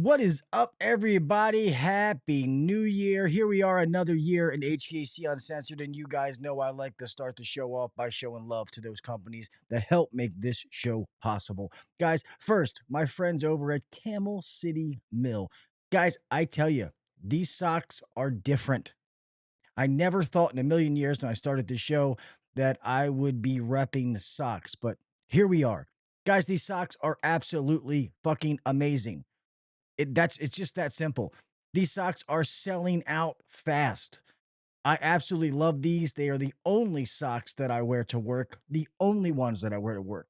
What is up, everybody? Happy New Year. Here we are, another year in HVAC Uncensored. And you guys know I like to start the show off by showing love to those companies that help make this show possible. Guys, first, my friends over at Camel City Mill. Guys, I tell you, these socks are different. I never thought in a million years when I started this show that I would be repping socks, but here we are. Guys, these socks are absolutely fucking amazing. It's just that simple. These socks are selling out fast. I absolutely love these. They are the only socks that I wear to work, the only ones that I wear to work.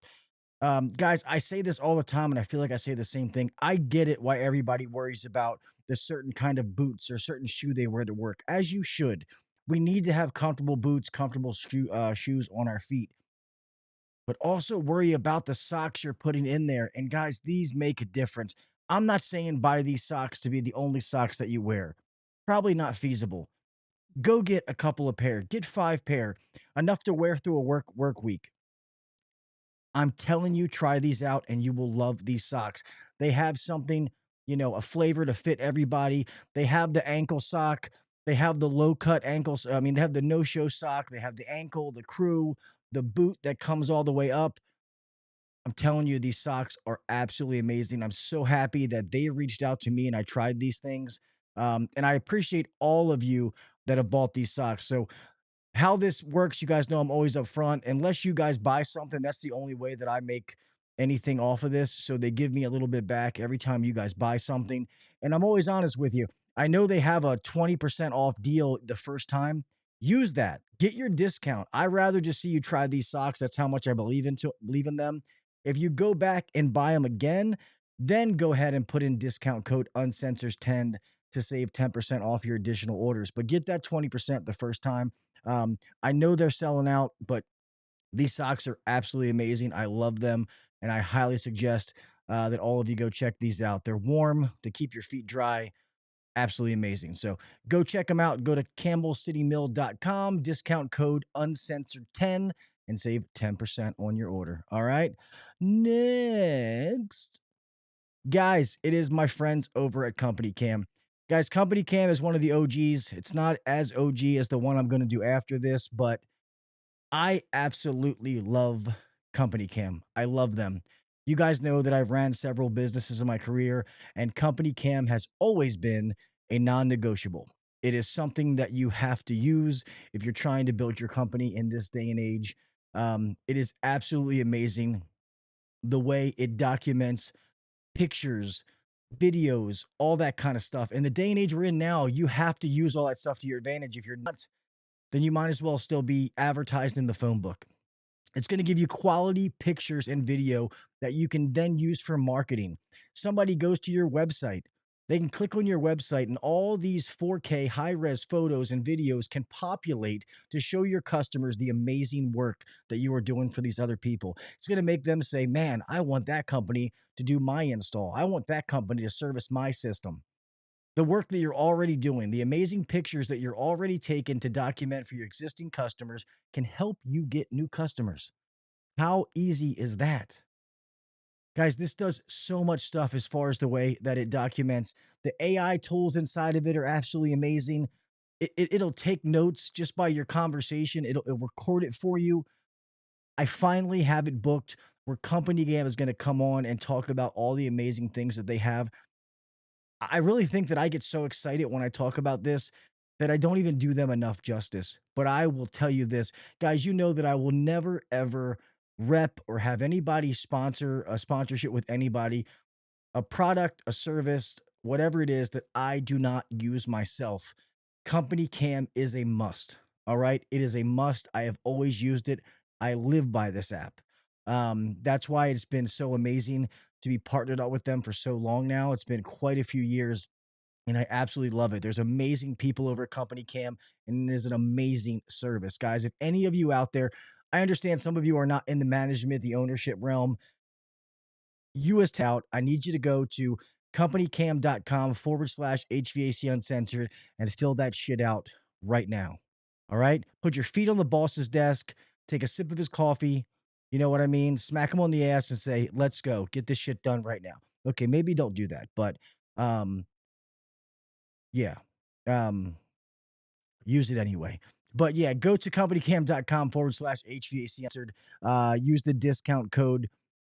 Guys, I say this all the time, and I feel like I say the same thing. I get it why everybody worries about the certain kind of boots or certain shoe they wear to work, as you should. We need to have comfortable boots, comfortable shoes on our feet, but also worry about the socks you're putting in there. And guys, these make a difference. I'm not saying buy these socks to be the only socks that you wear. Probably not feasible. Go get a couple of pair, get 5 pair, enough to wear through a work week. I'm telling you, try these out and you will love these socks. They have something, a flavor to fit everybody. They have the ankle sock. They have the low cut ankles. I mean, they have the no show sock. They have the ankle, the crew, the boot that comes all the way up. I'm telling you, these socks are absolutely amazing. I'm so happy that they reached out to me and I tried these things. And I appreciate all of you that have bought these socks. So, how this works, you guys know I'm always upfront. Unless you guys buy something, that's the only way that I make anything off of this. So, they give me a little bit back every time you guys buy something. And I'm always honest with you. I know they have a 20% off deal the first time. Use that. Get your discount. I rather just see you try these socks. That's how much I believe in them. If you go back and buy them again, then go ahead and put in discount code uncensors10 to save 10% off your additional orders. But get that 20% the first time. I know they're selling out, but these socks are absolutely amazing. I love them, and I highly suggest that all of you go check these out. They're warm to keep your feet dry. Absolutely amazing. So go check them out. Go to campbellcitymill.com, discount code uncensored10, and save 10% on your order. All right. Next, guys, it is my friends over at Company Cam. Guys, Company Cam is one of the OGs. It's not as OG as the one I'm going to do after this, but I absolutely love Company Cam. I love them. You guys know that I've ran several businesses in my career, and Company Cam has always been a non negotiable. It is something that you have to use if you're trying to build your company in this day and age. It is absolutely amazing the way it documents pictures, videos, all that kind of stuff. In the day and age we're in now, you have to use all that stuff to your advantage. If you're not, then you might as well still be advertised in the phone book. It's going to give you quality pictures and video that you can then use for marketing. Somebody goes to your website, they can click on your website, and all these 4K high res photos and videos can populate to show your customers the amazing work that you are doing for these other people. It's going to make them say, man, I want that company to do my install. I want that company to service my system. The work that you're already doing, the amazing pictures that you're already taking to document for your existing customers can help you get new customers. How easy is that? Guys, this does so much stuff as far as the way that it documents. The AI tools inside of it are absolutely amazing. It'll take notes just by your conversation, it'll record it for you. I finally have it booked where Company Game is going to come on and talk about all the amazing things that they have. I really think that I get so excited when I talk about this that I don't even do them enough justice. But I will tell you this, guys, you know that I will never ever rep or have anybody sponsor a sponsorship with anybody, a product, a service, whatever it is that I do not use myself. Company Cam is a must. All right. It is a must. I have always used it. I live by this app. That's why it's been so amazing to be partnered up with them for so long now. It's been quite a few years and I absolutely love it. There's amazing people over at Company Cam, and it is an amazing service. Guys, if any of you out there, I understand some of you are not in the management, the ownership realm. You as tout, I need you to go to companycam.com/HVAC Uncensored and fill that shit out right now. All right. Put your feet on the boss's desk, take a sip of his coffee. You know what I mean? Smack him on the ass and say, let's go. Get this shit done right now. Okay. Maybe don't do that, but Yeah. Use it anyway. But yeah, go to companycam.com/HVAC Uncensored. Use the discount code.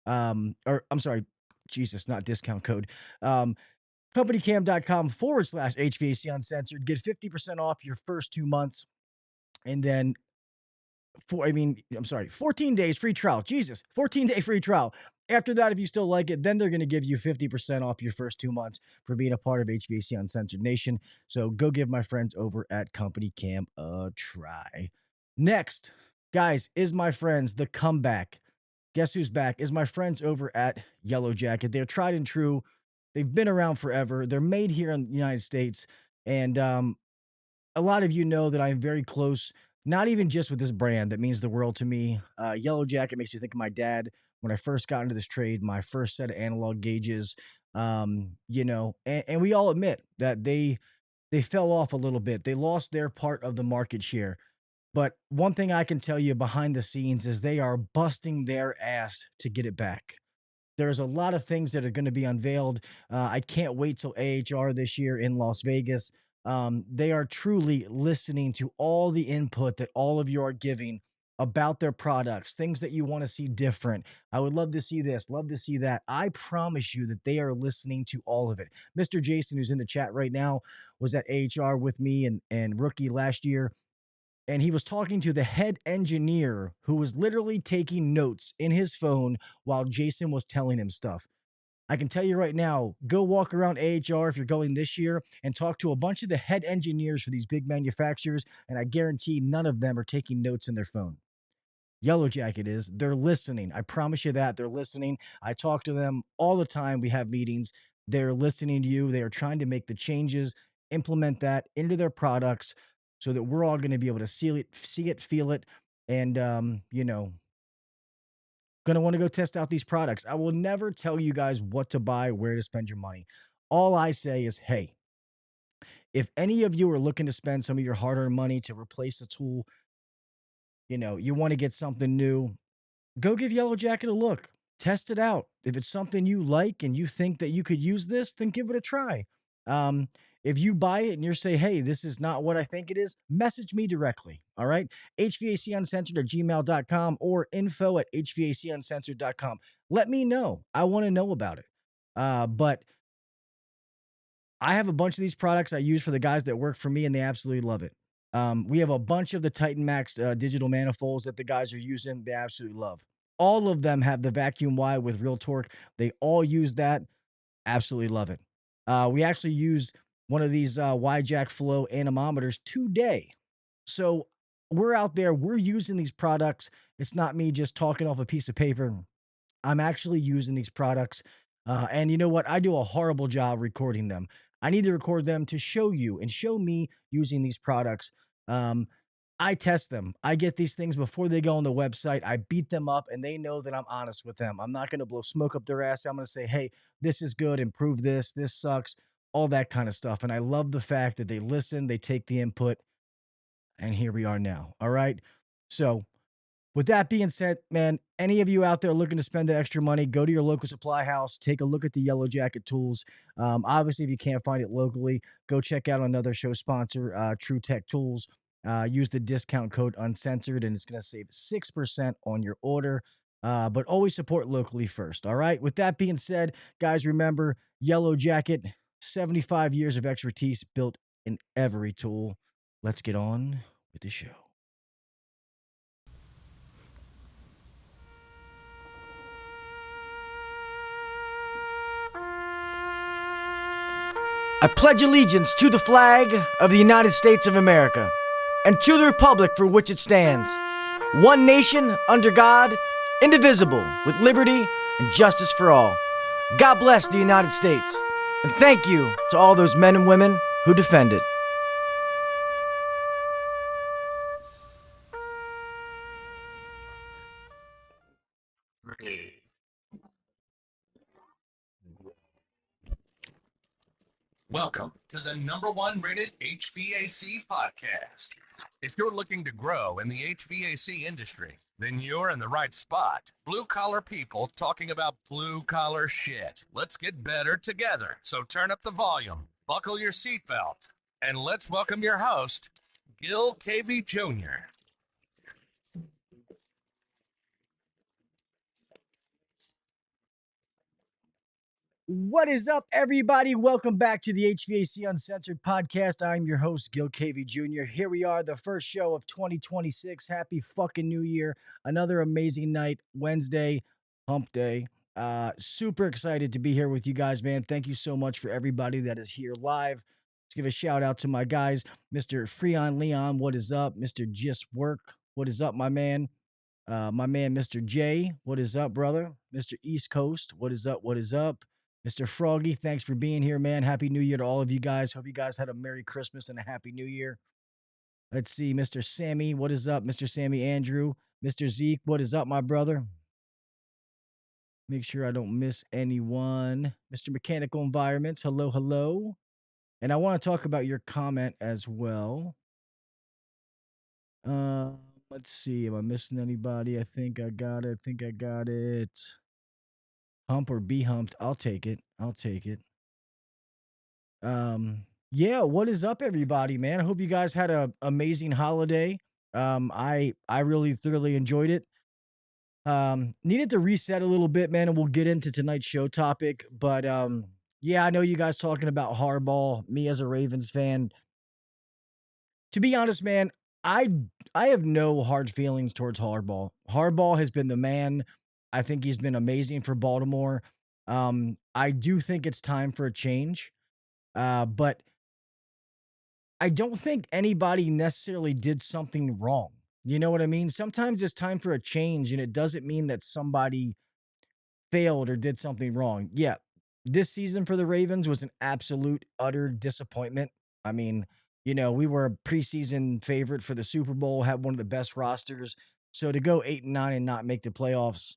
Or I'm sorry, Jesus, not discount code. Companycam.com/HVAC Uncensored. Get 50% off your first 2 months. And then I'm sorry, 14 days free trial. Jesus, 14-day free trial. After that, if you still like it, then they're going to give you 50% off your first 2 months for being a part of HVAC Uncensored Nation. So go give my friends over at Company Cam a try. Next, guys, is my friends, the comeback. Guess who's back? Is my friends over at Yellow Jacket. They're tried and true. They've been around forever. They're made here in the United States. And a lot of you know that I'm very close, not even just with this brand that means the world to me. Yellow Jacket makes me think of my dad when I first got into this trade, my first set of analog gauges. And we all admit that they fell off a little bit. They lost their part of the market share. But one thing I can tell you behind the scenes is they are busting their ass to get it back. There's a lot of things that are going to be unveiled. I can't wait till AHR this year in Las Vegas. They are truly listening to all the input that all of you are giving about their products, things that you want to see different. I would love to see this, love to see that. I promise you that they are listening to all of it. Mr. Jason, who's in the chat right now, was at AHR with me and Rookie last year, and he was talking to the head engineer who was literally taking notes in his phone while Jason was telling him stuff. I can tell you right now, go walk around AHR if you're going this year and talk to a bunch of the head engineers for these big manufacturers, and I guarantee none of them are taking notes in their phone. Yellow Jacket is. They're listening. I promise you that. They're listening. I talk to them all the time. We have meetings. They're listening to you. They are trying to make the changes, implement that into their products so that we're all going to be able to see it, feel it, and, going to want to go test out these products. I will never tell you guys what to buy, where to spend your money. All I say is, hey, if any of you are looking to spend some of your hard-earned money to replace a tool, you want to get something new, go give Yellow Jacket a look. Test it out. If it's something you like and you think that you could use this, then give it a try. Um, if you buy it and you say, hey, this is not what I think it is, message me directly. All right. HVACuncensored@gmail.com or info@HVACuncensored.com. Let me know. I want to know about it. But I have a bunch of these products I use for the guys that work for me, and they absolutely love it. We have a bunch of the Titan Max digital manifolds that the guys are using. They absolutely love. All of them have the vacuum Y with real torque. They all use that. Absolutely love it. We actually use one of these Y-Jack Flow anemometers today. So we're out there. We're using these products. It's not me just talking off a piece of paper. I'm actually using these products. And you know what? I do a horrible job recording them. I need to record them to show you and show me using these products. Um, I test them. I get these things before they go on the website. I beat them up and they know that I'm honest with them. I'm not going to blow smoke up their ass. I'm going to say, hey, this is good. Improve this. This sucks. All that kind of stuff. And I love the fact that they listen, they take the input, and here we are now. All right. So, with that being said, man, any of you out there looking to spend the extra money, go to your local supply house, take a look at the Yellow Jacket tools. Obviously, if you can't find it locally, go check out another show sponsor, True Tech Tools. Use the discount code Uncensored, and it's going to save 6% on your order. But always support locally first. All right. With that being said, guys, remember Yellow Jacket, 75 years of expertise built in every tool. Let's get on with the show. I pledge allegiance to the flag of the United States of America and to the republic for which it stands, one nation under God, indivisible, with liberty and justice for all. God bless the United States, and thank you to all those men and women who defend it. Welcome to the #1 rated HVAC podcast. If you're looking to grow in the HVAC industry, then you're in the right spot. Blue collar people talking about blue collar shit. Let's get better together. So turn up the volume, buckle your seatbelt, and let's welcome your host, Gil Cavey Jr. What is up, everybody? Welcome back to the HVAC Uncensored Podcast. I'm your host, Gil Cavey Jr. Here we are, the first show of 2026. Happy fucking New Year. Another amazing night, Wednesday, hump day. Super excited to be here with you guys, man. Thank you so much for everybody that is here live. Let's give a shout out to my guys, Mr. Freon Leon, what is up? Mr. Just Work, what is up, my man? My man, Mr. J, what is up, brother? Mr. East Coast, what is up? What is up? Mr. Froggy, thanks for being here, man. Happy New Year to all of you guys. Hope you guys had a Merry Christmas and a Happy New Year. Let's see, Mr. Sammy, what is up? Mr. Sammy Andrew, Mr. Zeke, what is up, my brother? Make sure I don't miss anyone. Mr. Mechanical Environments, hello, hello. And I want to talk about your comment as well. Uh, let's see. Am I missing anybody? I think I got it. Hump or be humped. I'll take it. I'll take it. Yeah, what is up, everybody, man? I hope you guys had a amazing holiday. I really thoroughly enjoyed it. Needed to reset a little bit, man, and we'll get into tonight's show topic. But yeah, I know you guys talking about Harbaugh. Me as a Ravens fan, to be honest, man, I I have no hard feelings towards Harbaugh. Harbaugh has been the man. I think he's been amazing for Baltimore. I do think it's time for a change. But I don't think anybody necessarily did something wrong. You know what I mean? Sometimes it's time for a change, and it doesn't mean that somebody failed or did something wrong. Yeah, this season for the Ravens was an absolute, utter disappointment. I mean, we were a preseason favorite for the Super Bowl, had one of the best rosters. So to go 8-9 and not make the playoffs,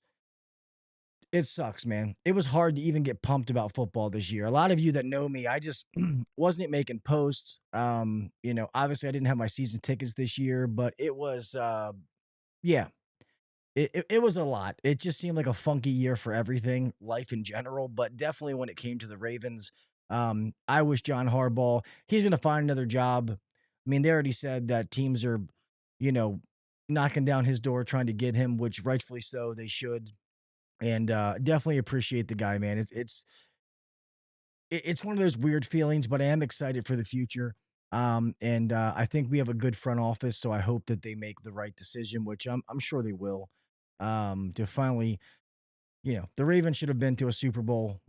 it sucks, man. It was hard to even get pumped about football this year. A lot of you that know me, I just wasn't making posts. Obviously I didn't have my season tickets this year, but it was yeah, it was a lot. It just seemed like a funky year for everything, life in general, but definitely when it came to the Ravens, I wish John Harbaugh, he's gonna find another job. I mean, they already said that teams are, you know, knocking down his door trying to get him, which rightfully so, they should. And definitely appreciate the guy, man. It's one of those weird feelings, but I am excited for the future. And I think we have a good front office, so I hope that they make the right decision, which I'm sure they will. To finally, the Ravens should have been to a Super Bowl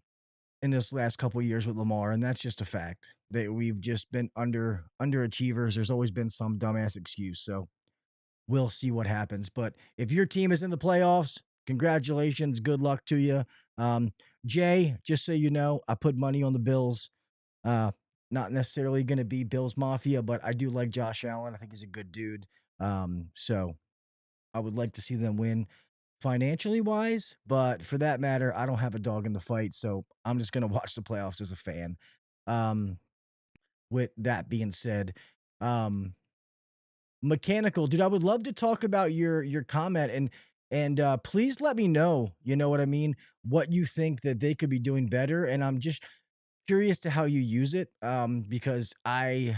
in this last couple of years with Lamar, and that's just a fact. That we've just been underachievers. There's always been some dumbass excuse. So we'll see what happens. But if your team is in the playoffs, congratulations. Good luck to you. Um, Jay, just so you know, I put money on the Bills. Uh, Not necessarily going to be Bills Mafia, but I do like Josh Allen. I think he's a good dude. So I would like to see them win financially wise, but for that matter, I don't have a dog in the fight. So I'm just going to watch the playoffs as a fan. Um, with that being said, um, mechanical dude, I would love to talk about your comment, and please let me know, you know what I mean, what you think that they could be doing better. And I'm just curious to how you use it, because I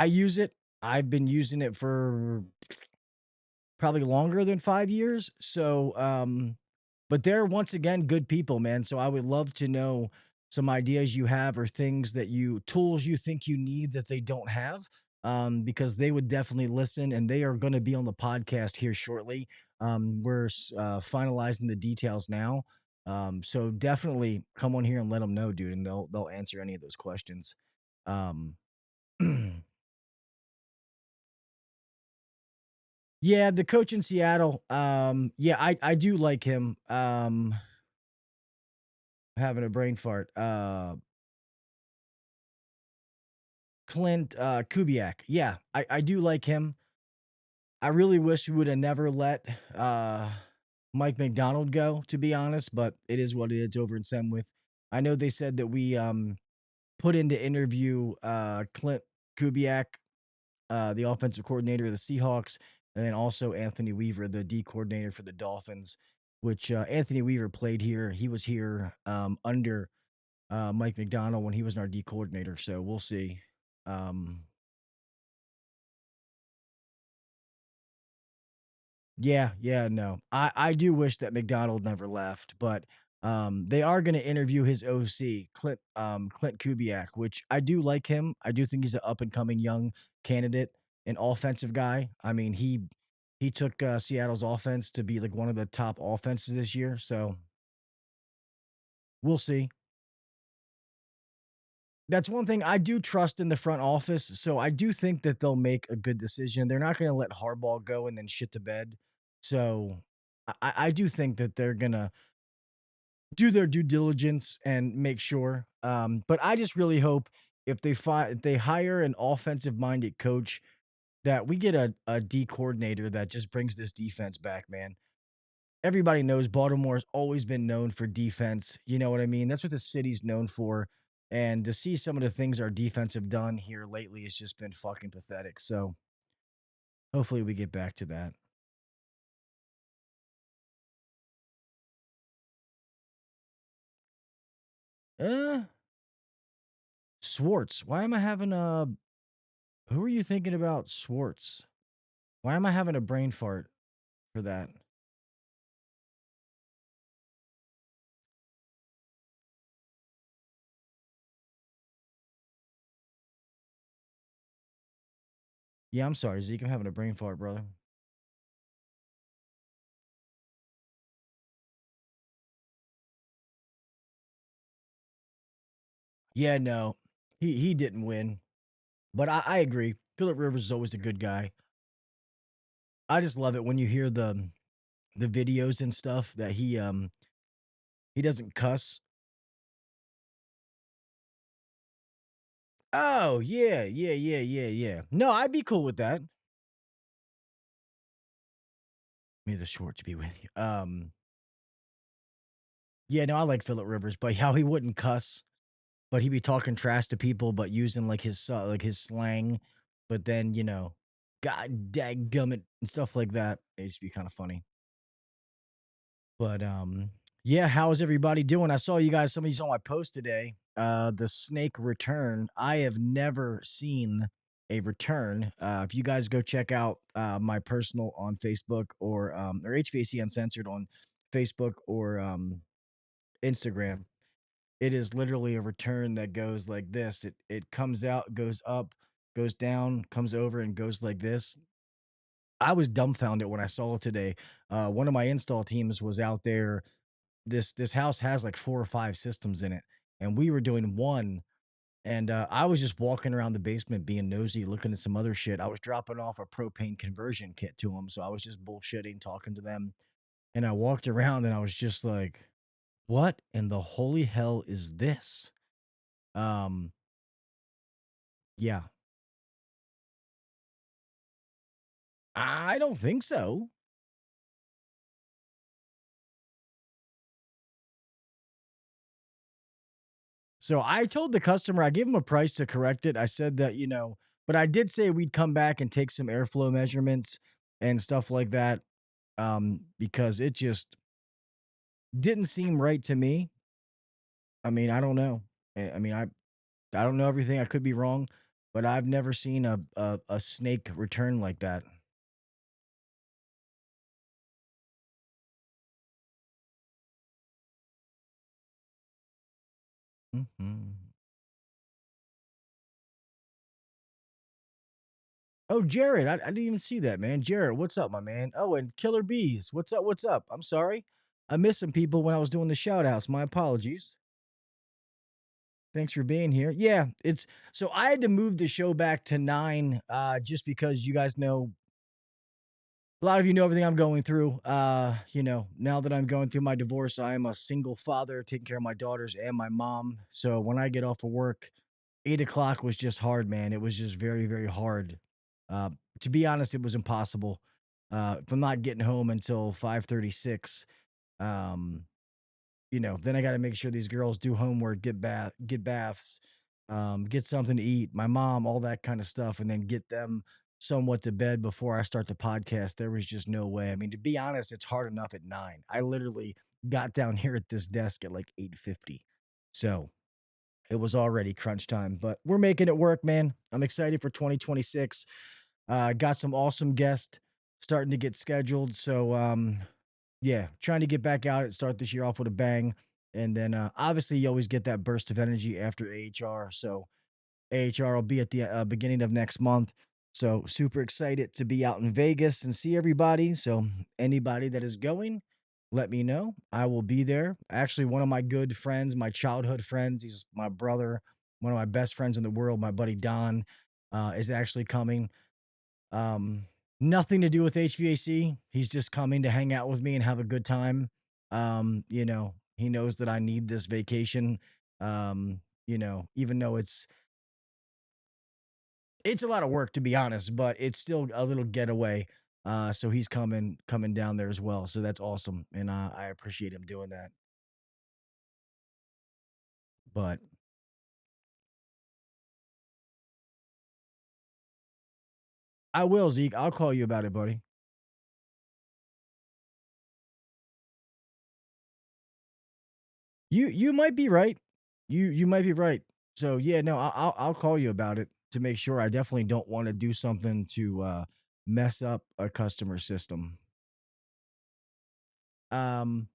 use it. I've been using it for probably longer than 5 years. So but they're once again good people, man. So I would love to know some ideas you have, or things that tools you think you need that they don't have. Because they would definitely listen, and they are going to be on the podcast here shortly. We're finalizing the details now. So definitely come on here and let them know, dude, and they'll answer any of those questions. Um, yeah, the coach in Seattle. Yeah, I do like him. Having a brain fart. Clint Kubiak. Yeah, I do like him. I really wish we would have never let Mike McDonald go, to be honest, but it is what it is over in Semwith. I know they said that we put in to interview Clint Kubiak the offensive coordinator of the Seahawks, and then also Anthony Weaver, the D coordinator for the Dolphins, which Anthony Weaver played here. He was here under Mike McDonald when he was our D coordinator. So we'll see. Um, Yeah, yeah, no. I do wish that McDonald never left, but they are going to interview his OC, Clint Kubiak, which I do like him. I do think he's an up and coming young candidate, an offensive guy. I mean, he took Seattle's offense to be like one of the top offenses this year, so we'll see. That's one thing I do trust in the front office, so I do think that they'll make a good decision. They're not gonna let Harbaugh go and then shit the bed. So I do think that they're gonna do their due diligence and make sure. But I just really hope if they hire an offensive minded coach that we get a D coordinator that just brings this defense back, man. Everybody knows Baltimore's always been known for defense. You know what I mean? That's what the city's known for. And to see some of the things our defense have done here lately has just been fucking pathetic. So hopefully we get back to that. Uh Swartz. Why am I having a who are you thinking about Swartz? Why am I having a brain fart for that? Yeah, I'm sorry, Zeke. I'm having a brain fart, brother. Yeah, no. He didn't win. But I agree. Philip Rivers is always a good guy. I just love it when you hear the videos and stuff that he doesn't cuss. Oh, yeah, yeah, yeah, yeah, yeah. No, I'd be cool with that. May the Schwartz be with you. Yeah, no, I like Philip Rivers, but how he wouldn't cuss, but he'd be talking trash to people, but using like his slang, but then God dadgummit and stuff like that. It used to be kind of funny. But yeah, how's everybody doing? I saw you guys. Some of you saw my post today. The snake return. I have never seen a return. If you guys go check out my personal on Facebook or HVAC Uncensored on Facebook or Instagram, it is literally a return that goes like this. It comes out, goes up, goes down, comes over, and goes like this. I was dumbfounded when I saw it today. One of my install teams was out there. This house has like 4 or 5 systems in it, and we were doing one, and, I was just walking around the basement being nosy, looking at some other shit. I was dropping off a propane conversion kit to them, so I was just bullshitting, talking to them, and I walked around and I was just like, "What in the holy hell is this?" Um, yeah. I don't think so. So I told the customer, I gave him a price to correct it. I said that, but I did say we'd come back and take some airflow measurements and stuff like that, because it just didn't seem right to me. I mean, I don't know. I mean, I don't know everything. I could be wrong, but I've never seen a snake return like that. Mhm. Oh, Jared, I didn't even see that, man. Jared, what's up, my man? Oh, and Killer Bees, what's up? What's up? I'm sorry. I missed some people when I was doing the shout outs. My apologies. Thanks for being here. Yeah, it's so I had to move the show back to 9 just because you guys know a lot of you know everything I'm going through. Now that I'm going through my divorce, I am a single father taking care of my daughters and my mom. So when I get off of work, 8 o'clock was just hard, man. It was just very, very hard. Uh, to be honest, it was impossible. If I'm not getting home until 5:36, um, then I got to make sure these girls do homework, get baths, get something to eat, my mom, all that kind of stuff, and then get them. somewhat to bed before I start the podcast. There was just no way. I mean, to be honest, it's hard enough at 9. I literally got down here at this desk at like 8:50. So, it was already crunch time, but we're making it work, man. I'm excited for 2026. Got some awesome guests starting to get scheduled. So, yeah, trying to get back out and start this year off with a bang. And then obviously, you always get that burst of energy after AHR. So, AHR will be at the beginning of next month. So, super excited to be out in Vegas and see everybody. So, anybody that is going, let me know. I will be there. Actually, one of my good friends, my childhood friends, he's my brother, one of my best friends in the world, my buddy Don, is actually coming. Um, Nothing to do with HVAC. He's just coming to hang out with me and have a good time. He knows that I need this vacation. Even though it's a lot of work to be honest, but it's still a little getaway. So he's coming down there as well. So that's awesome, and I appreciate him doing that. But I will, Zeke. I'll call you about it, buddy. You might be right. You might be right. So yeah, no, I'll call you about it to make sure. I definitely don't want to do something to mess up a customer system. Um,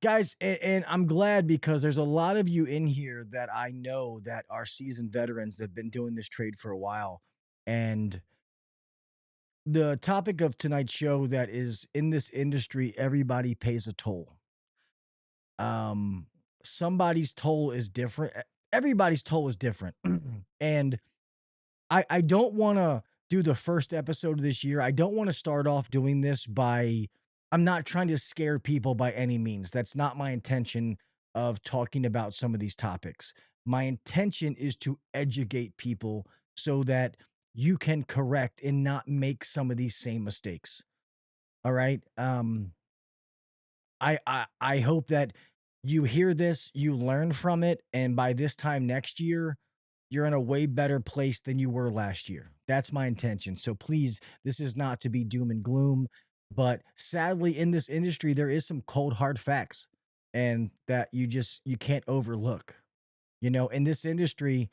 Guys, and I'm glad because there's a lot of you in here that I know that are seasoned veterans that have been doing this trade for a while. And the topic of tonight's show that is in this industry, everybody pays a toll. Um, Somebody's toll is different. Everybody's toll is different. And I don't wanna do the first episode of this year. I don't wanna start off doing this by I'm not trying to scare people by any means. That's not my intention of talking about some of these topics. My intention is to educate people so that you can correct and not make some of these same mistakes. All right? I hope that you hear this, you learn from it, and by this time next year, you're in a way better place than you were last year. That's my intention. So please, this is not to be doom and gloom, but sadly in this industry there is some cold hard facts and that you can't overlook. In this industry,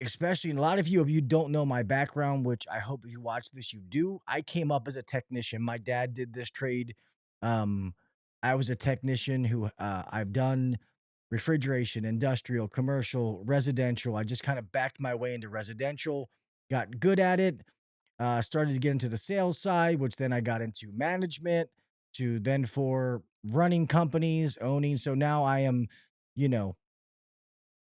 especially and a lot of you, if you don't know my background, which I hope if you watch this, you do. I came up as a technician. My dad did this trade. Um, I was a technician who I've done refrigeration, industrial, commercial, residential. I just kind of backed my way into residential, got good at it, started to get into the sales side, which then I got into management to then for running companies, owning. So now I am, you know,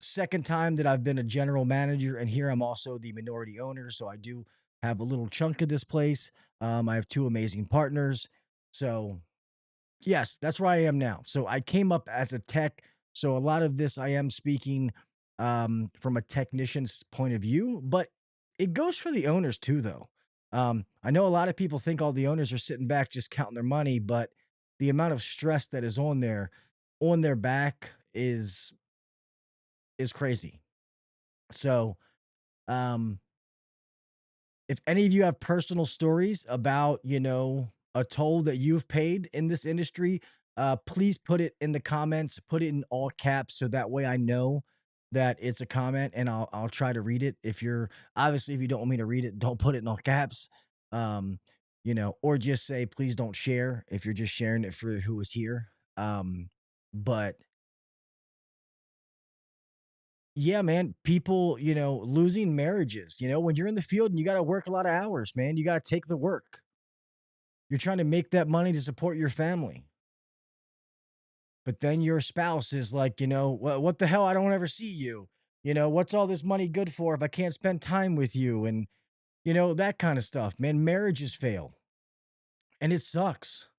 second time that I've been a general manager, and here I'm also the minority owner. So I do have a little chunk of this place. I have two amazing partners. So yes, that's where I am now. So I came up as a tech. So a lot of this I am speaking from a technician's point of view, but it goes for the owners too, though. I know a lot of people think all the owners are sitting back just counting their money, but the amount of stress that is on their back is crazy. So um, if any of you have personal stories about, a toll that you've paid in this industry, please put it in the comments, put it in all caps so that way I know that it's a comment and I'll try to read it. If you don't want me to read it, don't put it in all caps. Um, or just say please don't share if you're just sharing it for who is here. But yeah, man, people, losing marriages, when you're in the field and you got to work a lot of hours, man, you got to take the work. You're trying to make that money to support your family. But then your spouse is like, what the hell? I don't ever see you. What's all this money good for if I can't spend time with you? And, that kind of stuff, man. Marriages fail and it sucks.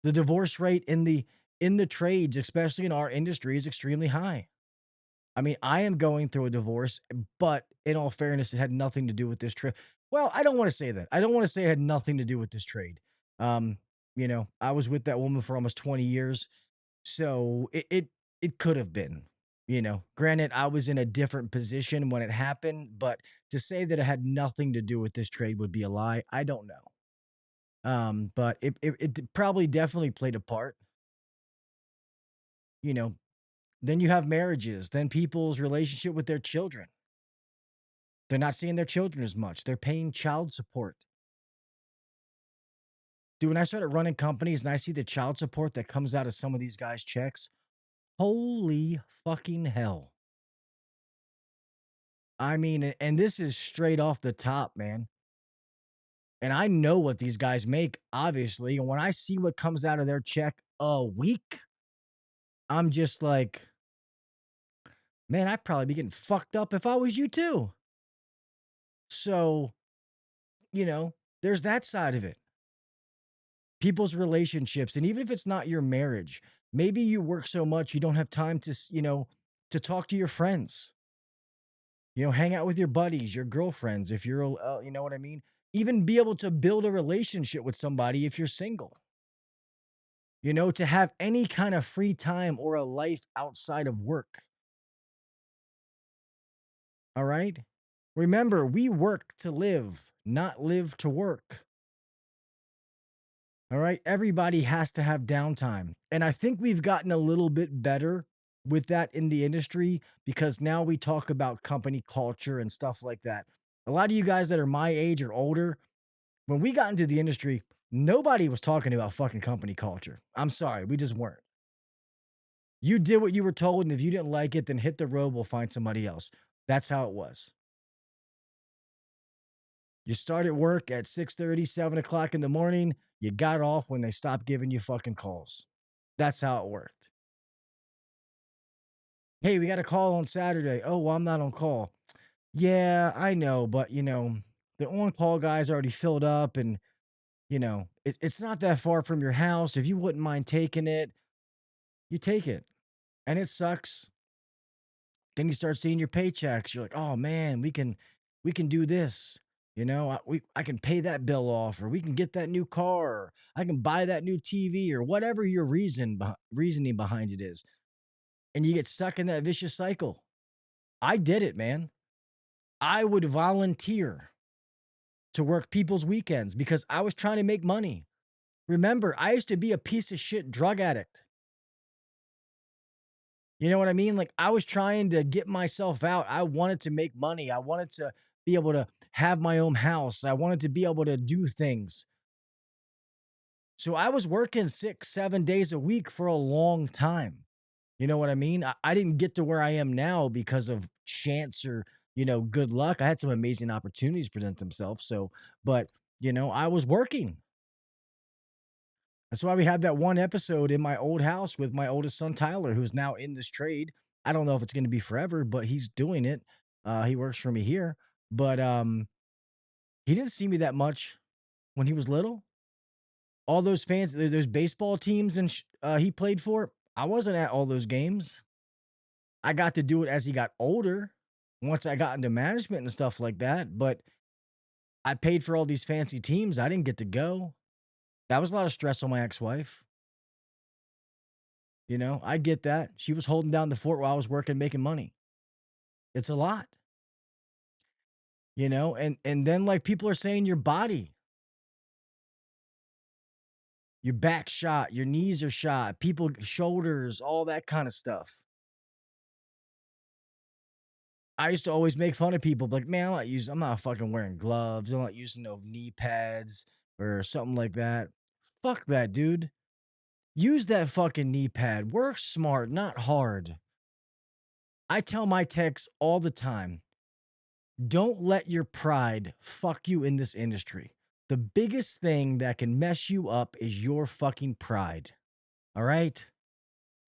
The divorce rate in the trades, especially in our industry, is extremely high. I mean, I am going through a divorce, but in all fairness, it had nothing to do with this trade. Well, I don't want to say that. I don't want to say it had nothing to do with this trade. Um, I was with that woman for almost 20 years, so it could have been. Granted, I was in a different position when it happened, but to say that it had nothing to do with this trade would be a lie. I don't know. But it probably definitely played a part. You know, then you have marriages, then people's relationship with their children. They're not seeing their children as much. They're paying child support. Dude, when I started running companies and I see the child support that comes out of some of these guys' checks, holy fucking hell. I mean, and this is straight off the top, man. And I know what these guys make, obviously. And when I see what comes out of their check a week, I'm just like, man, I'd probably be getting fucked up if I was you too. So, you know, there's that side of it. People's relationships. And even if it's not your marriage, maybe you work so much you don't have time to, to talk to your friends, hang out with your buddies, your girlfriends, if you're, you know what I mean? Even be able to build a relationship with somebody if you're single. To have any kind of free time or a life outside of work. All right. Remember, we work to live, not live to work. All right. Everybody has to have downtime. And I think we've gotten a little bit better with that in the industry because now we talk about company culture and stuff like that. A lot of you guys that are my age or older, when we got into the industry, nobody was talking about fucking company culture. I'm sorry. We just weren't. You did what you were told, and if you didn't like it, then hit the road, we'll find somebody else. That's how it was. You started work at 6:30, 7 o'clock in the morning. You got off when they stopped giving you fucking calls. That's how it worked. Hey, we got a call on Saturday. Oh, well, I'm not on call. Yeah, I know, but the on-call guy's already filled up, and it's not that far from your house. If you wouldn't mind taking it, you take it. And it sucks. Then you start seeing your paychecks. You're like, oh man, we can do this. I can pay that bill off, or we can get that new car, or I can buy that new TV, or whatever your reasoning behind it is. And you get stuck in that vicious cycle. I did it, man. I would volunteer to work people's weekends because I was trying to make money. Remember, I used to be a piece of shit drug addict. You know what I mean? Like I was trying to get myself out. I wanted to make money. I wanted to be able to have my own house. I wanted to be able to do things. So I was working 6, 7 days a week for a long time. You know what I mean? I didn't get to where I am now because of chance or, good luck. I had some amazing opportunities present themselves. So, but, I was working. That's why we had that one episode in my old house with my oldest son, Tyler, who's now in this trade. I don't know if it's going to be forever, but he's doing it. He works for me here, but he didn't see me that much when he was little. All those fans, those baseball teams, and he played for. I wasn't at all those games. I got to do it as he got older. Once I got into management and stuff like that, but I paid for all these fancy teams. I didn't get to go. That was a lot of stress on my ex-wife. I get that. She was holding down the fort while I was working, making money. It's a lot, and then like people are saying your body, your back shot, your knees are shot, people shoulders, all that kind of stuff. I used to always make fun of people, like, man, I'm not fucking wearing gloves. I'm not using no knee pads or something like that. Fuck that, dude. Use that fucking knee pad. Work smart, not hard. I tell my techs all the time, don't let your pride fuck you in this industry. The biggest thing that can mess you up is your fucking pride. All right?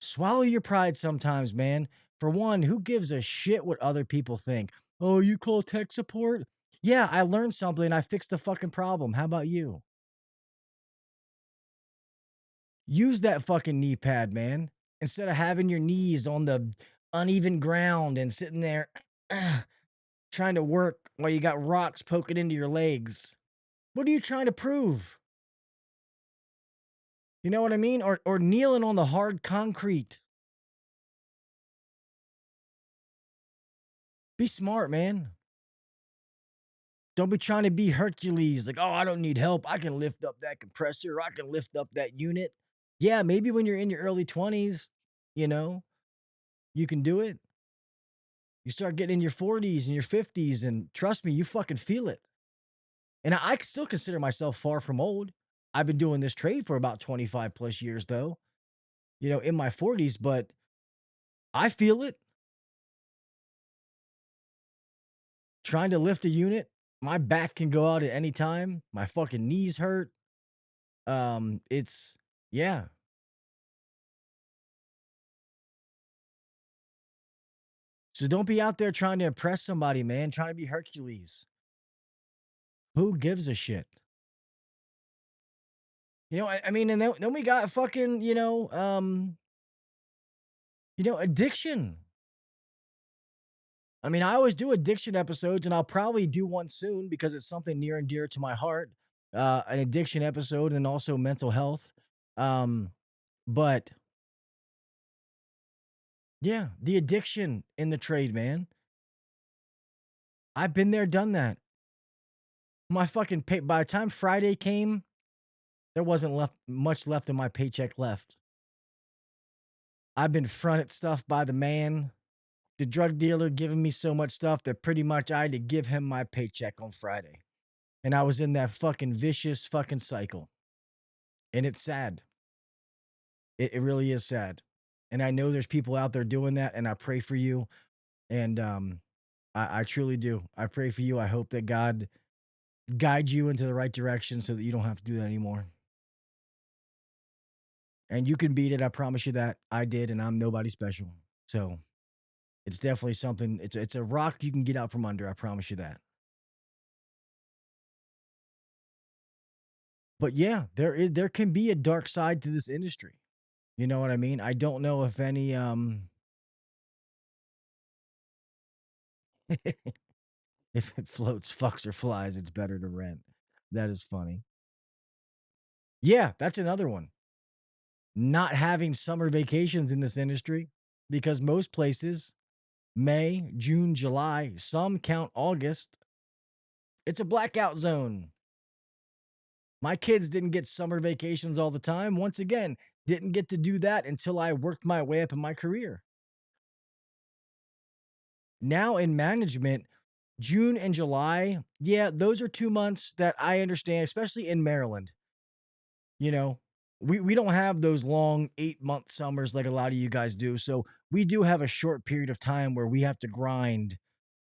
Swallow your pride sometimes, man. For one, who gives a shit what other people think? Oh, you call tech support? Yeah, I learned something and I fixed the fucking problem. How about you? Use that fucking knee pad, man. Instead of having your knees on the uneven ground and sitting there trying to work while you got rocks poking into your legs. What are you trying to prove? You know what I mean? Or kneeling on the hard concrete. Be smart, man. Don't be trying to be Hercules. Like, oh, I don't need help. I can lift up that compressor. I can lift up that unit. Yeah, maybe when you're in your early 20s, you know, you can do it. You start getting in your 40s and your 50s, and trust me, you fucking feel it. And I still consider myself far from old. I've been doing this trade for about 25 plus years, though, in my 40s, but I feel it. Trying to lift a unit, my back can go out at any time. My fucking knees hurt. It's, yeah. So don't be out there trying to impress somebody, man, trying to be Hercules. Who gives a shit? I mean, and then we got fucking, addiction. I mean, I always do addiction episodes, and I'll probably do one soon because it's something near and dear to my heart. An addiction episode and also mental health. Um, but yeah, the addiction in the trade, man. I've been there, done that. My fucking pay by the time Friday came, there wasn't left much left of my paycheck left. I've been fronted stuff by the man, the drug dealer giving me so much stuff that pretty much I had to give him my paycheck on Friday. And I was in that fucking vicious fucking cycle. And it's sad. It really is sad. And I know there's people out there doing that, and I pray for you. And I truly do. I pray for you. I hope that God guides you into the right direction so that you don't have to do that anymore. And you can beat it. I promise you that. I did, and I'm nobody special. So it's definitely something. It's a rock you can get out from under. I promise you that. But yeah, there can be a dark side to this industry. You know what I mean? I don't know if any if it floats, fucks, or flies, it's better to rent. That is funny. Yeah, that's another one. Not having summer vacations in this industry because most places, May, June, July, some count August, it's a blackout zone. My kids didn't get summer vacations all the time. Once again, didn't get to do that until I worked my way up in my career. Now in management, June and July, yeah, those are 2 months that I understand, especially in Maryland. You know, we don't have those long 8-month summers like a lot of you guys do. So we do have a short period of time where we have to grind,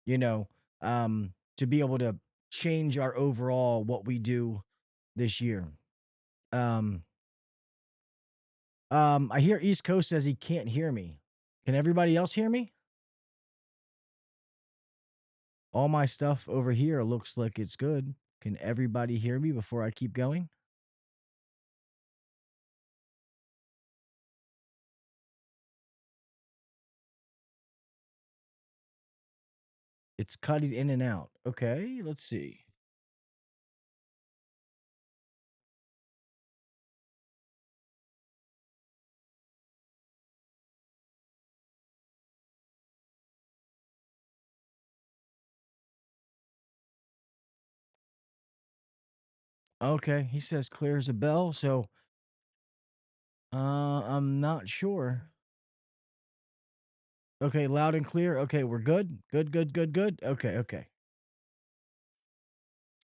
you know, to be able to change our overall what we do this year. Um, I hear East Coast says he can't hear me. Can everybody else hear me? All my stuff over here looks like it's good. Can everybody hear me before I keep going? It's cutting in and out. Okay, let's see. Okay, he says clear as a bell. So, I'm not sure. Okay, loud and clear. Okay, we're good. Good, good, good, good. Okay, okay.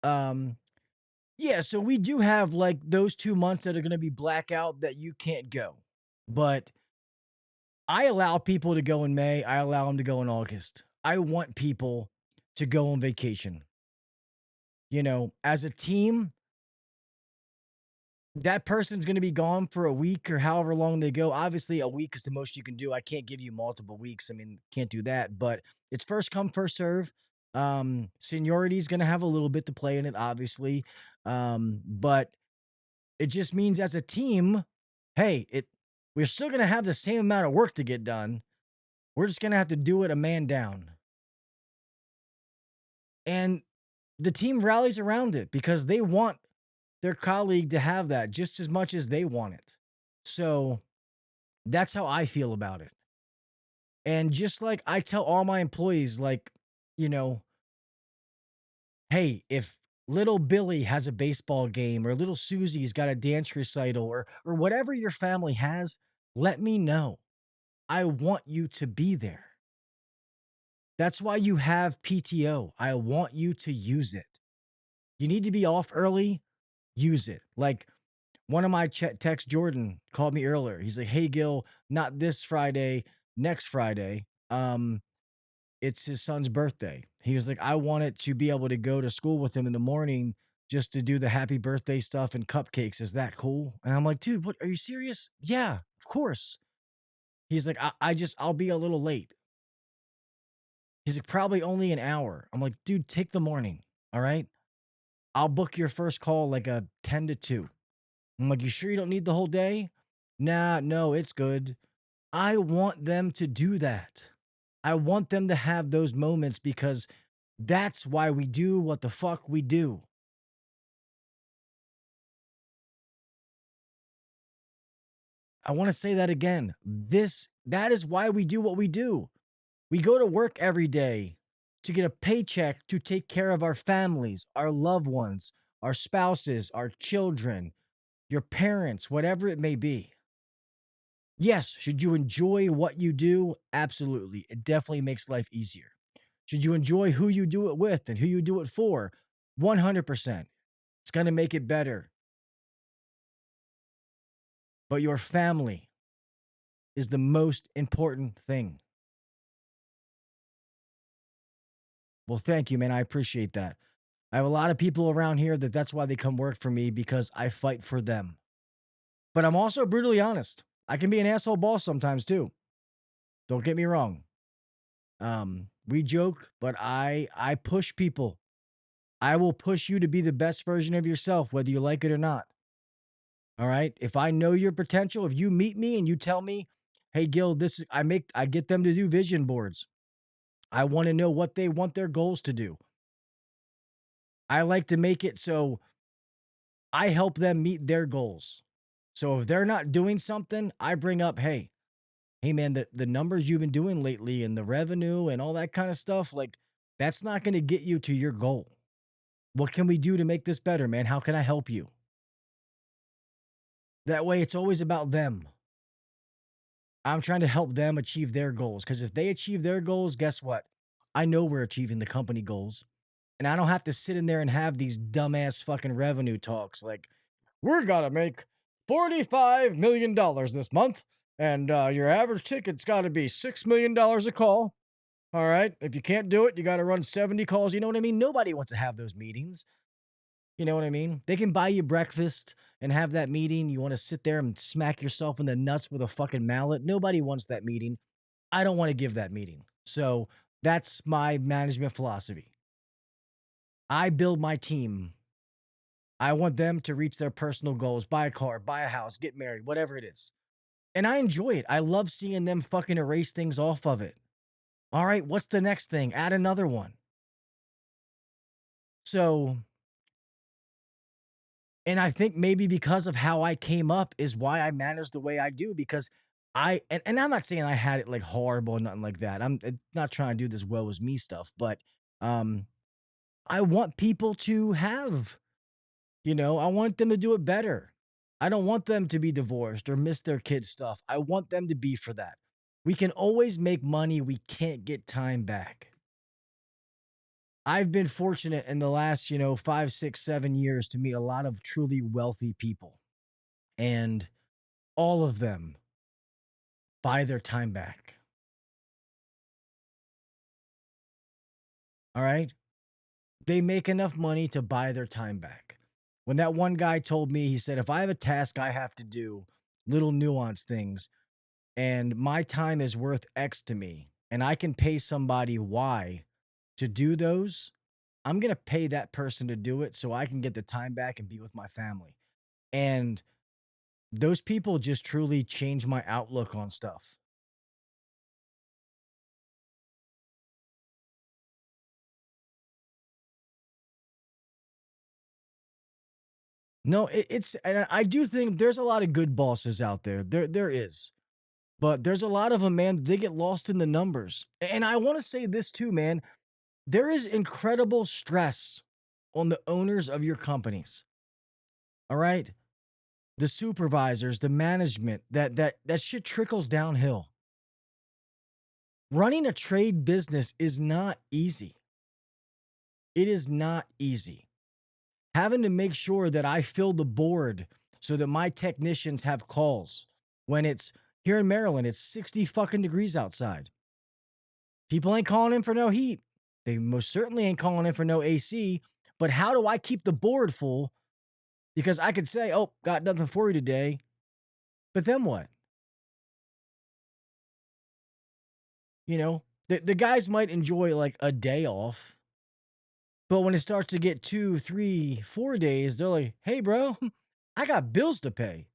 Um, yeah, so we do have like those 2 months that are going to be blackout that you can't go. But I allow people to go in May. I allow them to go in August. I want people to go on vacation. As a team, that person's going to be gone for a week or however long they go. Obviously, a week is the most you can do. I can't give you multiple weeks. I mean, can't do that, but it's first come, first serve. Seniority is going to have a little bit to play in it, obviously. But it just means as a team, hey, we're still going to have the same amount of work to get done. We're just going to have to do it a man down. And the team rallies around it because they want their colleague to have that just as much as they want it. So that's how I feel about it. And just like I tell all my employees, like, you know, hey, if little Billy has a baseball game or little Susie's got a dance recital or whatever your family has, let me know. I want you to be there. That's why you have PTO. I want you to use it. You need to be off early, use it. Like one of my text Jordan called me earlier. He's like, "Hey Gil, not this Friday, next Friday. It's his son's birthday." He was like, "I wanted to be able to go to school with him in the morning just to do the happy birthday stuff and cupcakes. Is that cool?" And I'm like, "Dude, what are you serious?" "Yeah, of course." He's like, I'll be a little late." He's like, "Probably only an hour." I'm like, "Dude, take the morning. All right. I'll book your first call like a 10 to 2." I'm like, "You sure you don't need the whole day?" "Nah, no, it's good." I want them to do that. I want them to have those moments because that's why we do what the fuck we do. I want to say that again. That is why we do what we do. We go to work every day to get a paycheck to take care of our families, our loved ones, our spouses, our children, your parents, whatever it may be. Yes, should you enjoy what you do? Absolutely. It definitely makes life easier. Should you enjoy who you do it with and who you do it for? 100%. It's going to make it better. But your family is the most important thing. Well, thank you, man. I appreciate that. I have a lot of people around here that's why they come work for me because I fight for them. But I'm also brutally honest. I can be an asshole boss sometimes too. Don't get me wrong. We joke, but I push people. I will push you to be the best version of yourself, whether you like it or not. All right. If I know your potential, if you meet me and you tell me, "Hey Gil, I get them to do vision boards. I want to know what they want their goals to do. I like to make it so I help them meet their goals. So if they're not doing something, I bring up, hey man, the numbers you've been doing lately and the revenue and all that kind of stuff, like that's not going to get you to your goal. What can we do to make this better, man? How can I help you?" That way it's always about them. I'm trying to help them achieve their goals because if they achieve their goals, guess what? I know we're achieving the company goals. And I don't have to sit in there and have these dumbass fucking revenue talks like, "We're gonna make $45 million this month, and your average ticket's got to be $6 million a call. All right. If you can't do it, you got to run 70 calls." You know what I mean? Nobody wants to have those meetings. You know what I mean? They can buy you breakfast and have that meeting. You want to sit there and smack yourself in the nuts with a fucking mallet. Nobody wants that meeting. I don't want to give that meeting. So that's my management philosophy. I build my team. I want them to reach their personal goals, buy a car, buy a house, get married, whatever it is. And I enjoy it. I love seeing them fucking erase things off of it. All right, what's the next thing? Add another one. So, and I think maybe because of how I came up is why I manage the way I do because and I'm not saying I had it like horrible or nothing like that. I'm not trying to do this woe is me stuff, but um I want people to have, I want them to do it better. I don't want them to be divorced or miss their kids' stuff. I want them to be for that. We can always make money. We can't get time back. I've been fortunate in the last, 5, 6, 7 years to meet a lot of truly wealthy people, and all of them buy their time back. All right. They make enough money to buy their time back. When that one guy told me, he said, "If I have a task I have to do, little nuanced things, and my time is worth X to me, and I can pay somebody Y to do those, I'm going to pay that person to do it so I can get the time back and be with my family." And those people just truly changed my outlook on stuff. No, and I do think there's a lot of good bosses out there. There is. But there's a lot of them, man, they get lost in the numbers. And I want to say this too, man. There is incredible stress on the owners of your companies. All right. The supervisors, the management, that shit trickles downhill. Running a trade business is not easy. It is not easy. Having to make sure that I fill the board so that my technicians have calls when it's here in Maryland, it's 60 fucking degrees outside. People ain't calling in for no heat. They most certainly ain't calling in for no AC. But how do I keep the board full? Because I could say, oh, got nothing for you today. But then what? The guys might enjoy like a day off. But when it starts to get 2, 3, 4 days, they're like, hey, bro, I got bills to pay.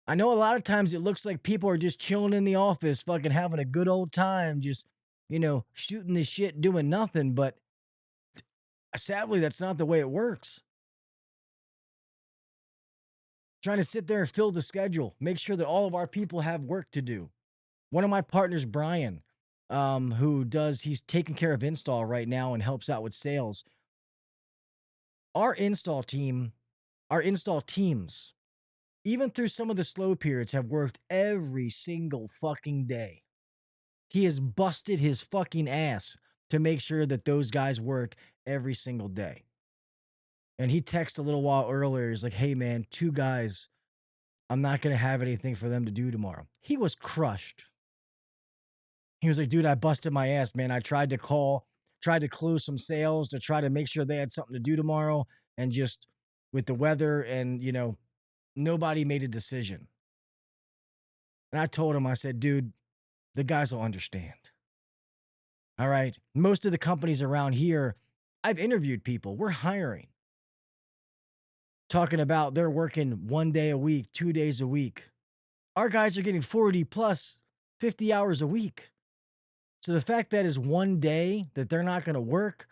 I know a lot of times it looks like people are just chilling in the office, fucking having a good old time, just, shooting the shit, doing nothing. But sadly, that's not the way it works. Trying to sit there and fill the schedule, make sure that all of our people have work to do. One of my partners, Brian, he's taking care of install right now and helps out with sales. Our install team, our install teams, even through some of the slow periods, have worked every single fucking day. He has busted his fucking ass to make sure that those guys work every single day. And he texted a little while earlier. He's like, hey, man, 2 guys, I'm not going to have anything for them to do tomorrow. He was crushed. He was like, dude, I busted my ass, man. I tried to tried to close some sales to try to make sure they had something to do tomorrow. And just with the weather and, nobody made a decision. And I told him, I said, dude, the guys will understand. All right. Most of the companies around here, I've interviewed people. We're hiring. Talking about they're working 1 day a week, 2 days a week. Our guys are getting 40 plus 50 hours a week. So the fact that is 1 day that they're not going to work,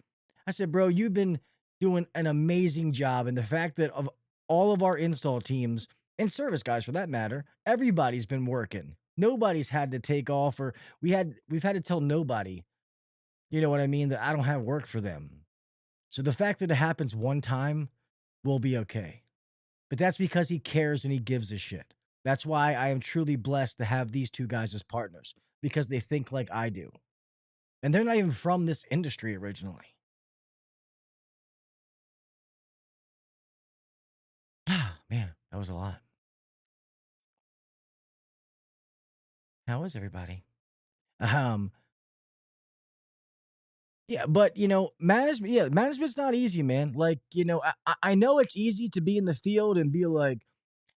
I said, bro, you've been doing an amazing job. And the fact that of all of our install teams and service guys for that matter, everybody's been working. Nobody's had to take off or we've had to tell nobody, you know what I mean, that I don't have work for them. So the fact that it happens one time will be okay. But that's because he cares and he gives a shit. That's why I am truly blessed to have these 2 guys as partners because they think like I do. And they're not even from this industry originally. Man, that was a lot. How is everybody? Um, yeah, but management's not easy, man. Like, I know it's easy to be in the field and be like,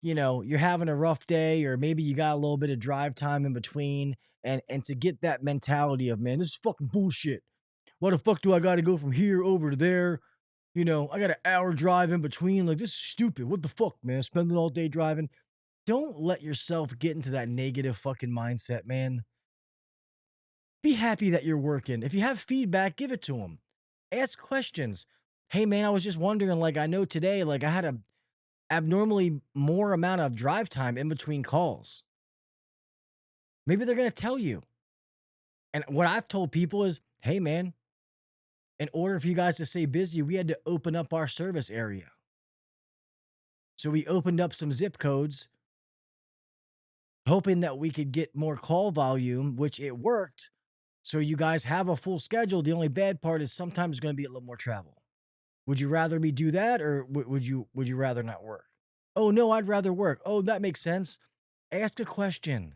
you're having a rough day, or maybe you got a little bit of drive time in between, and to get that mentality of, man, this is fucking bullshit. Why the fuck do I gotta go from here over to there? I got an hour drive in between. Like, this is stupid. What the fuck, man? Spending all day driving. Don't let yourself get into that negative fucking mindset, man. Be happy that you're working. If you have feedback, give it to them. Ask questions. Hey, man, I was just wondering, like, I know today, like, I had a abnormally more amount of drive time in between calls. Maybe they're going to tell you. And what I've told people is, hey, man, in order for you guys to stay busy, we had to open up our service area. So we opened up some zip codes, hoping that we could get more call volume, which it worked. So you guys have a full schedule. The only bad part is sometimes it's going to be a little more travel. Would you rather me do that, or would you rather not work? Oh no, I'd rather work. Oh, that makes sense. Ask a question.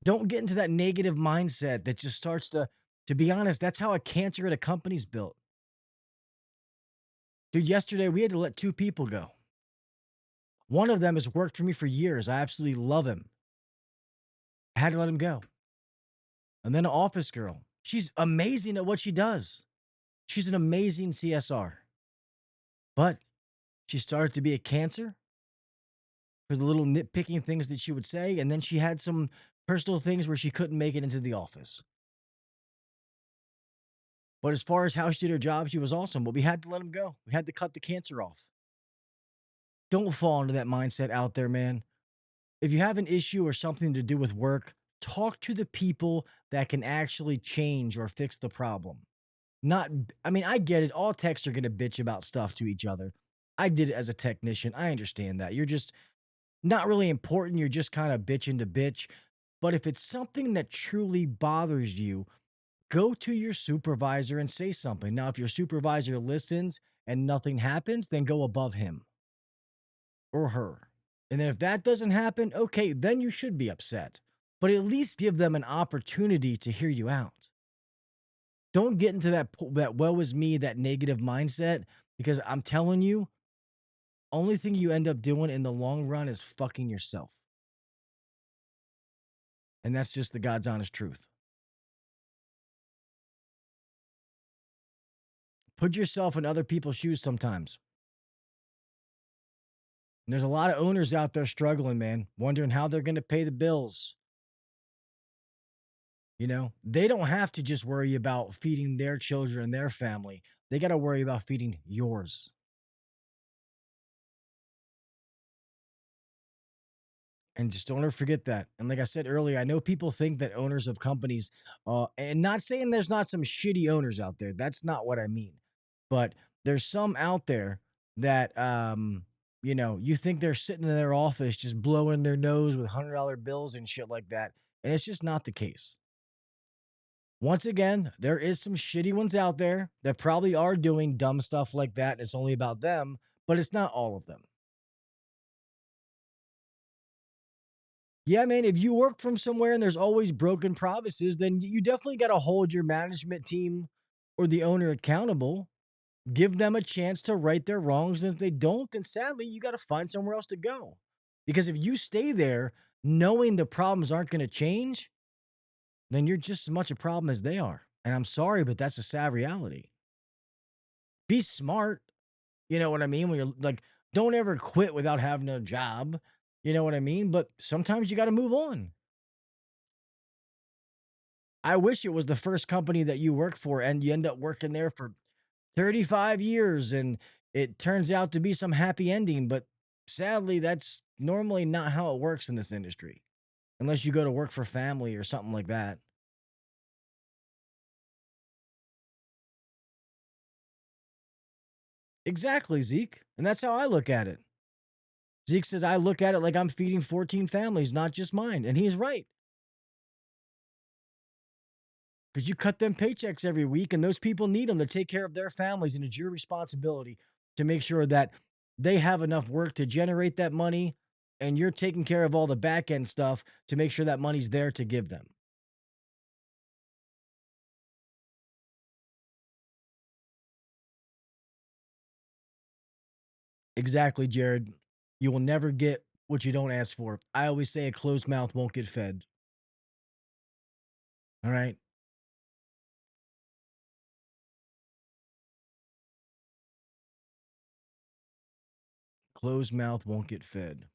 Don't get into that negative mindset that just starts to be honest, that's how a cancer at a company's built. Dude, yesterday we had to let 2 people go. One of them has worked for me for years. I absolutely love him. I had to let him go. And then an office girl. She's amazing at what she does. She's an amazing CSR. But she started to be a cancer for the little nitpicking things that she would say. And then she had some personal things where she couldn't make it into the office. But as far as how she did her job, she was awesome. But we had to let him go. We had to cut the cancer off. Don't fall into that mindset out there, man. If you have an issue or something to do with work, Talk to the people that can actually change or fix the problem. Not, I mean, I get it. All techs are going to bitch about stuff to each other. I did it as a technician. I understand that. You're just not really important. You're just kind of bitching to bitch. But if it's something that truly bothers you, go to your supervisor and say something. Now, if your supervisor listens and nothing happens, then go above him or her. And then if that doesn't happen, okay, then you should be upset. But at least give them an opportunity to hear you out. Don't get into that woe is me, that negative mindset, because I'm telling you, only thing you end up doing in the long run is fucking yourself. And that's just the God's honest truth. Put yourself in other people's shoes sometimes. And there's a lot of owners out there struggling, man, wondering how they're going to pay the bills. You know, they don't have to just worry about feeding their children and their family. They got to worry about feeding yours. And just don't ever forget that. And like I said earlier, I know people think that owners of companies, and not saying there's not some shitty owners out there. That's not what I mean. But there's some out there that, you think they're sitting in their office just blowing their nose with $100 bills and shit like that. And it's just not the case. Once again, there is some shitty ones out there that probably are doing dumb stuff like that. And it's only about them, but it's not all of them. Yeah, man, if you work from somewhere and there's always broken promises, then you definitely got to hold your management team or the owner accountable. Give them a chance to right their wrongs. And if they don't, then sadly, you got to find somewhere else to go. Because if you stay there knowing the problems aren't going to change, then you're just as much a problem as they are. And I'm sorry, but that's a sad reality. Be smart. You know what I mean? When you're like, don't ever quit without having a job. You know what I mean? But sometimes you got to move on. I wish it was the first company that you work for and you end up working there for 35 years and it turns out to be some happy ending. But sadly, that's normally not how it works in this industry, unless you go to work for family or something like that. Exactly, Zeke. And that's how I look at it. Zeke says, I look at it like I'm feeding 14 families, not just mine. And he's right. Because you cut them paychecks every week, and those people need them to take care of their families, and it's your responsibility to make sure that they have enough work to generate that money, and you're taking care of all the back end stuff to make sure that money's there to give them. Exactly, Jared. You will never get what you don't ask for. I always say a closed mouth won't get fed. All right. Closed mouth won't get fed.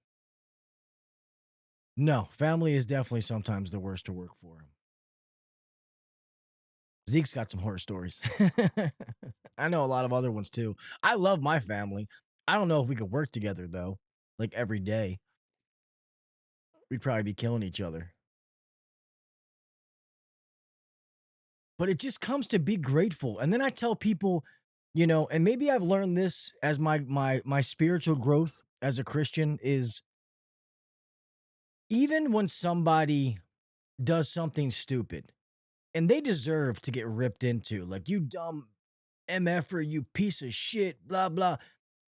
No, family is definitely sometimes the worst to work for. Zeke's got some horror stories. I know a lot of other ones too. I love my family. I don't know if we could work together though, like every day. We'd probably be killing each other. But it just comes to be grateful. And then I tell people, and maybe I've learned this as my spiritual growth as a Christian is even when somebody does something stupid and they deserve to get ripped into, like you dumb MFer, you piece of shit, blah blah.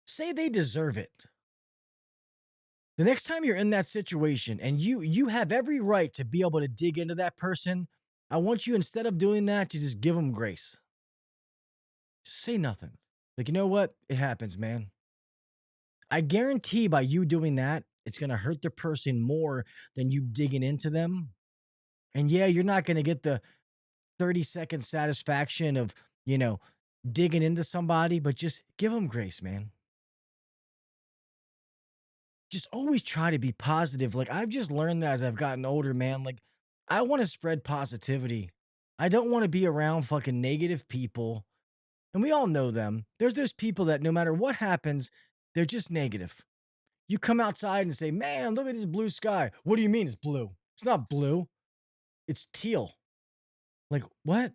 Say they deserve it. The next time you're in that situation and you have every right to be able to dig into that person, I want you instead of doing that to just give them grace. Just say nothing. Like, you know what? It happens, man. I guarantee by you doing that, it's going to hurt the person more than you digging into them. And yeah, you're not going to get the 30-second satisfaction of, you know, digging into somebody, but just give them grace, man. Just always try to be positive. Like I've just learned that as I've gotten older, man. Like I want to spread positivity. I don't want to be around fucking negative people. And we all know them. There's those people that no matter what happens, they're just negative. You come outside and say, man, look at this blue sky. What do you mean it's blue? It's not blue. It's teal. Like, what?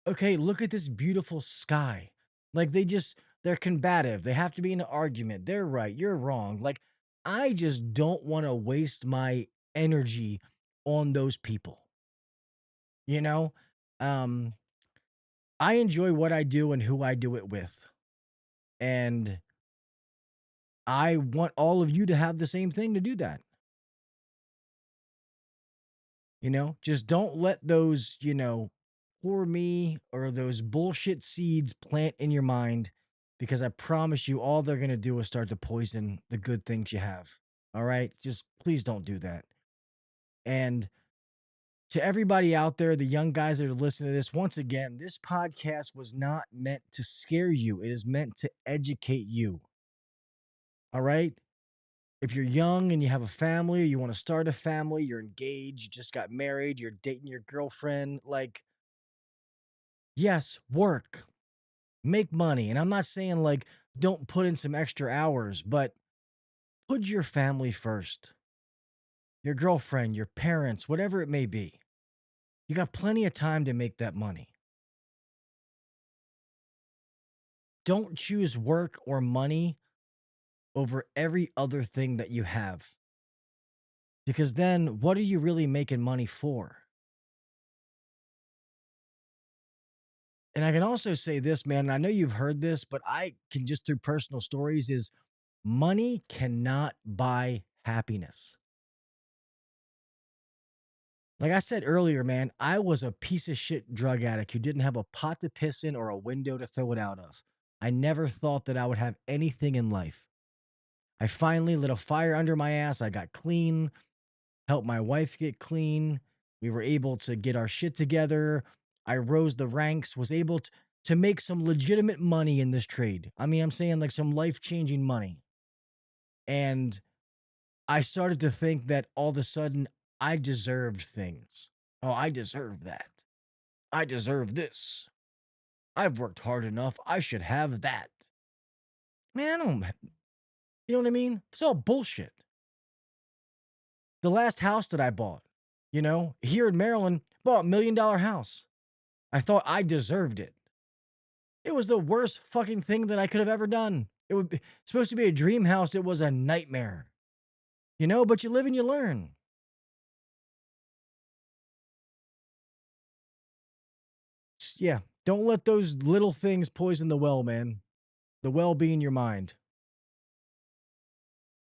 Okay, look at this beautiful sky. Like they're combative. They have to be in an argument. They're right, you're wrong. Like I just don't want to waste my energy on those people, you know? Um I enjoy what I do and who I do it with. And I want all of you to have the same thing to do that. Just don't let those, poor me or those bullshit seeds plant in your mind because I promise you all they're going to do is start to poison the good things you have. All right? Just please don't do that. And to everybody out there, the young guys that are listening to this, once again, this podcast was not meant to scare you. It is meant to educate you. All right? If you're young and you have a family, or you want to start a family, you're engaged, you just got married, you're dating your girlfriend, like, yes, work, make money. And I'm not saying like don't put in some extra hours, but put your family first, your girlfriend, your parents, whatever it may be. You got plenty of time to make that money. Don't choose work or money over every other thing that you have. Because then what are you really making money for? And I can also say this, man, and I know you've heard this, but I can just through personal stories is money cannot buy happiness. Like I said earlier, man, I was a piece of shit drug addict who didn't have a pot to piss in or a window to throw it out of. I never thought that I would have anything in life. I finally lit a fire under my ass. I got clean, helped my wife get clean. We were able to get our shit together. I rose the ranks, was able to make some legitimate money in this trade. I mean, I'm saying like some life changing money. And I started to think that all of a sudden I deserved things. Oh, I deserve that. I deserve this. I've worked hard enough. I should have that. Man, I don't, you know what I mean? It's all bullshit. The last house that I bought, here in Maryland, bought $1 million house. I thought I deserved it. It was the worst fucking thing that I could have ever done. It would be supposed to be a dream house. It was a nightmare, but you live and you learn. Yeah. Don't let those little things poison the well, man. The well being your mind.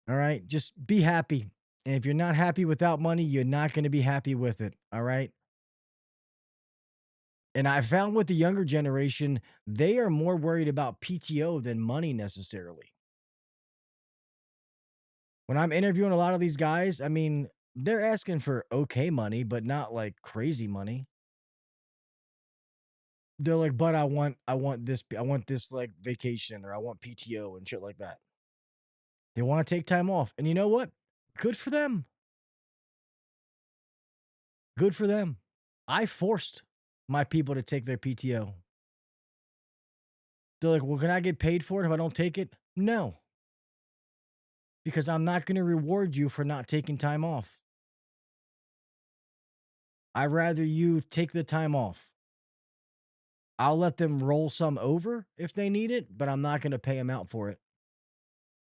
All right. Just be happy. And if you're not happy without money, you're not going to be happy with it. All right. And I found with the younger generation, they are more worried about PTO than money necessarily. When I'm interviewing a lot of these guys, I mean, they're asking for okay money, but not like crazy money. They're like, but I want this like vacation or I want PTO and shit like that. They want to take time off. And you know what? Good for them. Good for them. I forced my people to take their PTO. They're like, well, can I get paid for it if I don't take it? No, because I'm not going to reward you for not taking time off. I'd rather you take the time off. I'll let them roll some over if they need it, but I'm not going to pay them out for it.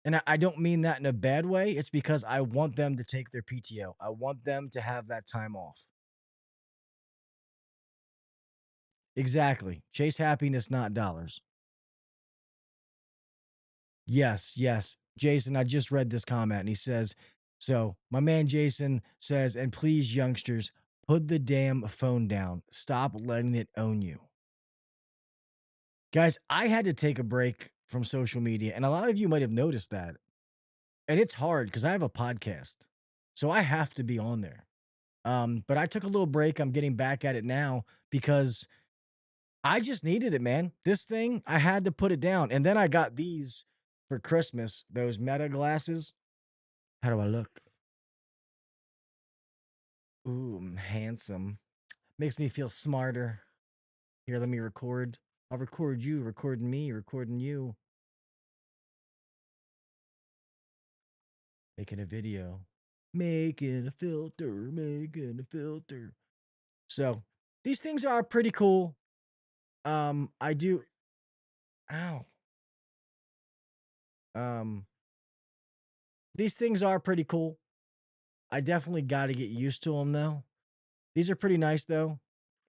And I don't mean that in a bad way. It's because I want them to take their PTO. I want them to have that time off. Exactly. Chase happiness, not dollars. Yes, yes. Jason, I just read this comment and he says, so my man Jason says, and please, youngsters, put the damn phone down. Stop letting it own you. Guys, I had to take a break from social media, and a lot of you might have noticed that. And it's hard because I have a podcast. So I have to be on there. But I took a little break. I'm getting back at it now because I just needed it, man. This thing, I had to put it down. And then I got these for Christmas, those Meta glasses. How do I look? Ooh, I'm handsome. Makes me feel smarter. Here, let me record. I'll record you, recording me, recording you, making a video. Making a filter, making a filter. So these things are pretty cool. I do. Ow. Um, these things are pretty cool. I definitely got to get used to them though. These are pretty nice though,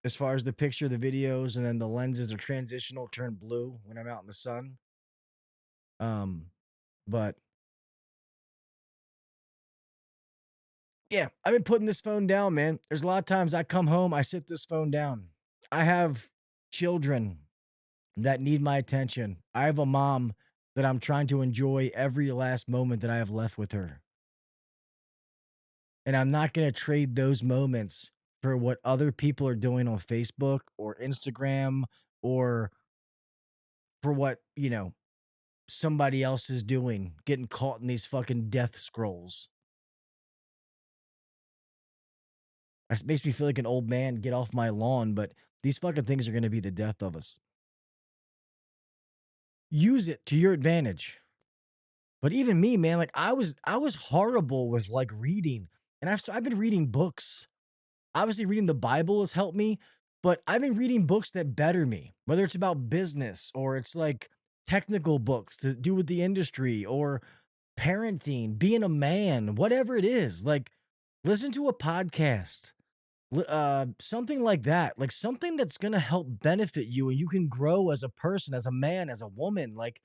as far as the picture, the videos, and then the lenses are transitional, turn blue when I'm out in the sun. Um, but yeah, I've been putting this phone down, man. There's a lot of times I come home, I sit this phone down. I have children that need my attention. I have a mom that I'm trying to enjoy every last moment that I have left with her. And I'm not going to trade those moments for what other people are doing on Facebook or Instagram or for what, somebody else is doing, getting caught in these fucking death scrolls. It makes me feel like an old man, get off my lawn, but these fucking things are going to be the death of us. Use it to your advantage. But even me, man, like I was horrible with like reading. And I've been reading books. Obviously reading the Bible has helped me, but I've been reading books that better me, whether it's about business or it's like technical books to do with the industry or parenting, being a man, whatever it is. Like listen to a podcast. Something like that. Like something that's going to help benefit you and you can grow as a person, as a man, as a woman. Like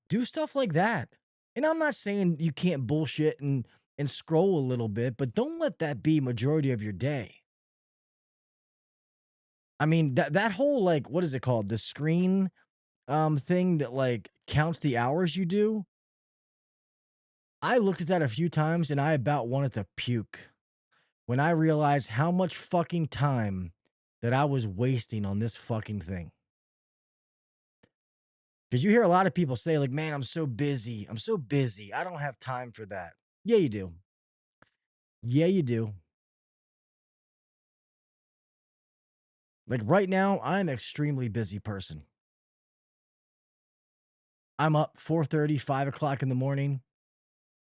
do stuff like that. And I'm not saying you can't bullshit and scroll a little bit, but don't let that be majority of your day. I mean, that whole like what is it called? The screen thing that like counts the hours you do. I looked at that a few times and I about wanted to puke when I realized how much fucking time that I was wasting on this fucking thing. Cuz you hear a lot of people say like, "Man, I'm so busy. I'm so busy. I don't have time for that." Yeah, you do. Yeah, you do. Like right now, I'm an extremely busy person. I'm up 4:30, 5 o'clock in the morning.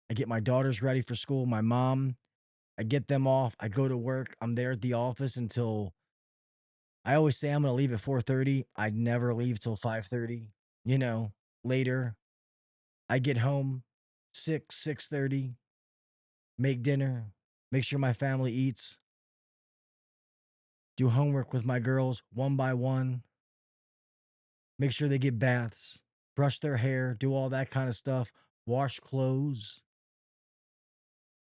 I get my daughters ready for school, my mom. I get them off. I go to work. I'm there at the office until I always say I'm going to leave at 4:30. I never leave till 5:30. You know, later I get home 6, 6:30, make dinner, make sure my family eats, do homework with my girls one by one, make sure they get baths, brush their hair, do all that kind of stuff, wash clothes,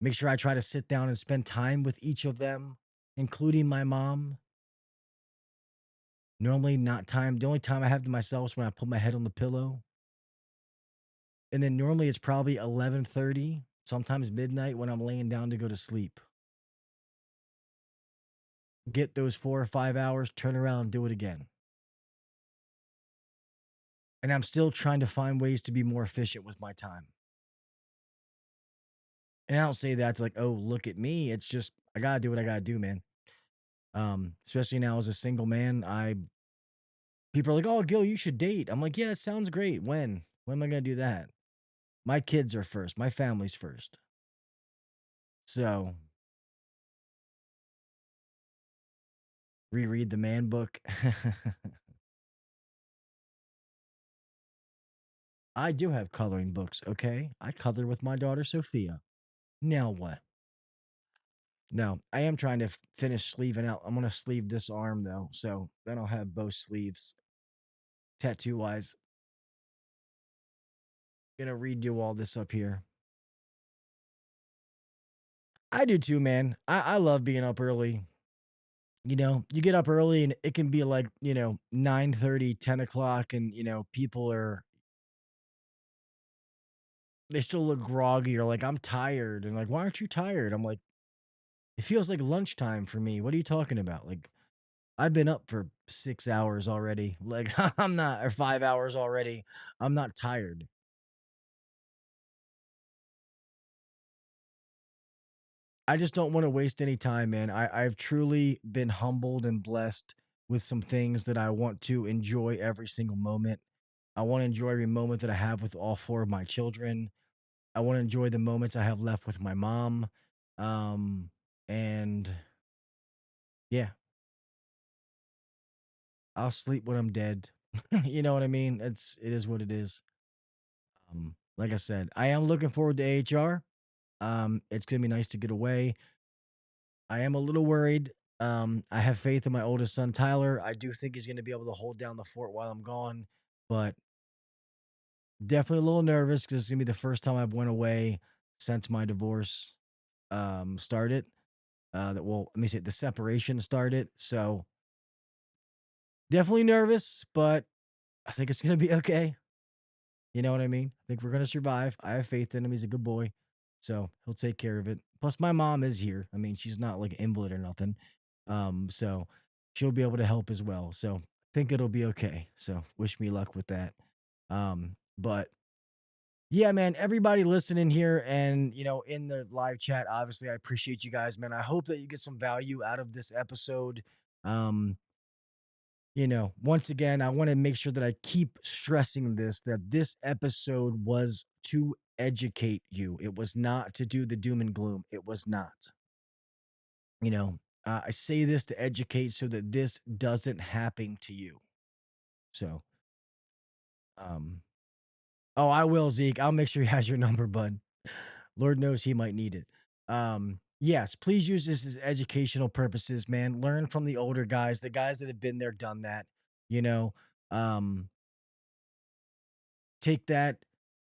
make sure I try to sit down and spend time with each of them, including my mom. Normally, not time. The only time I have to myself is when I put my head on the pillow. And then normally it's probably 11:30, sometimes midnight when I'm laying down to go to sleep. Get those 4 or 5 hours, turn around and do it again. And I'm still trying to find ways to be more efficient with my time. And I don't say that to like, oh, look at me. It's just I gotta do what I gotta do, man. Especially now as a single man, I people are like, oh, Gil, you should date. I'm like, yeah, it sounds great. When? When am I gonna do that? My kids are first. My family's first. So reread the man book. I do have coloring books, okay? I color with my daughter Sophia. Now what? No, I am trying to finish sleeving out. I'm gonna sleeve this arm though, so then I'll have both sleeves tattoo wise. Gonna redo all this up here. I do too, man. I love being up early. You get up early and it can be like, 9:30, 10 o'clock, and people are they still look groggy or like I'm tired and like, why aren't you tired? I'm like, it feels like lunchtime for me. What are you talking about? Like I've been up for 6 hours already. Like I'm not, or 5 hours already. I'm not tired. I just don't want to waste any time, man. I've truly been humbled and blessed with some things that I want to enjoy every single moment. I want to enjoy every moment that I have with all four of my children. I want to enjoy the moments I have left with my mom. Um, and Yeah, I'll sleep when I'm dead. You know what I mean? It is what it is. Like I said, I am looking forward to HR. It's gonna be nice to get away. I am a little worried. I have faith in my oldest son, Tyler. I do think he's gonna be able to hold down the fort while I'm gone, but definitely a little nervous because it's gonna be the first time I've went away since my divorce started. Let me say the separation started. So definitely nervous, but I think it's gonna be okay. You know what I mean? I think we're gonna survive. I have faith in him. He's a good boy, so he'll take care of it. Plus, my mom is here. I mean, she's not like an invalid or nothing, so she'll be able to help as well. So I think it'll be okay. So wish me luck with that. But yeah, man, everybody listening here and in the live chat, obviously, I appreciate you guys, man. I hope that you get some value out of this episode. Um, once again, I want to make sure that I keep stressing this that this episode was to educate you. It was not to do the doom and gloom. It was not. You know, I say this to educate so that this doesn't happen to you. So, um, oh, I will, Zeke. I'll make sure he has your number, bud. Lord knows he might need it. Yes, please use this as educational purposes, man. Learn from the older guys, the guys that have been there, done that. You know, um, take that,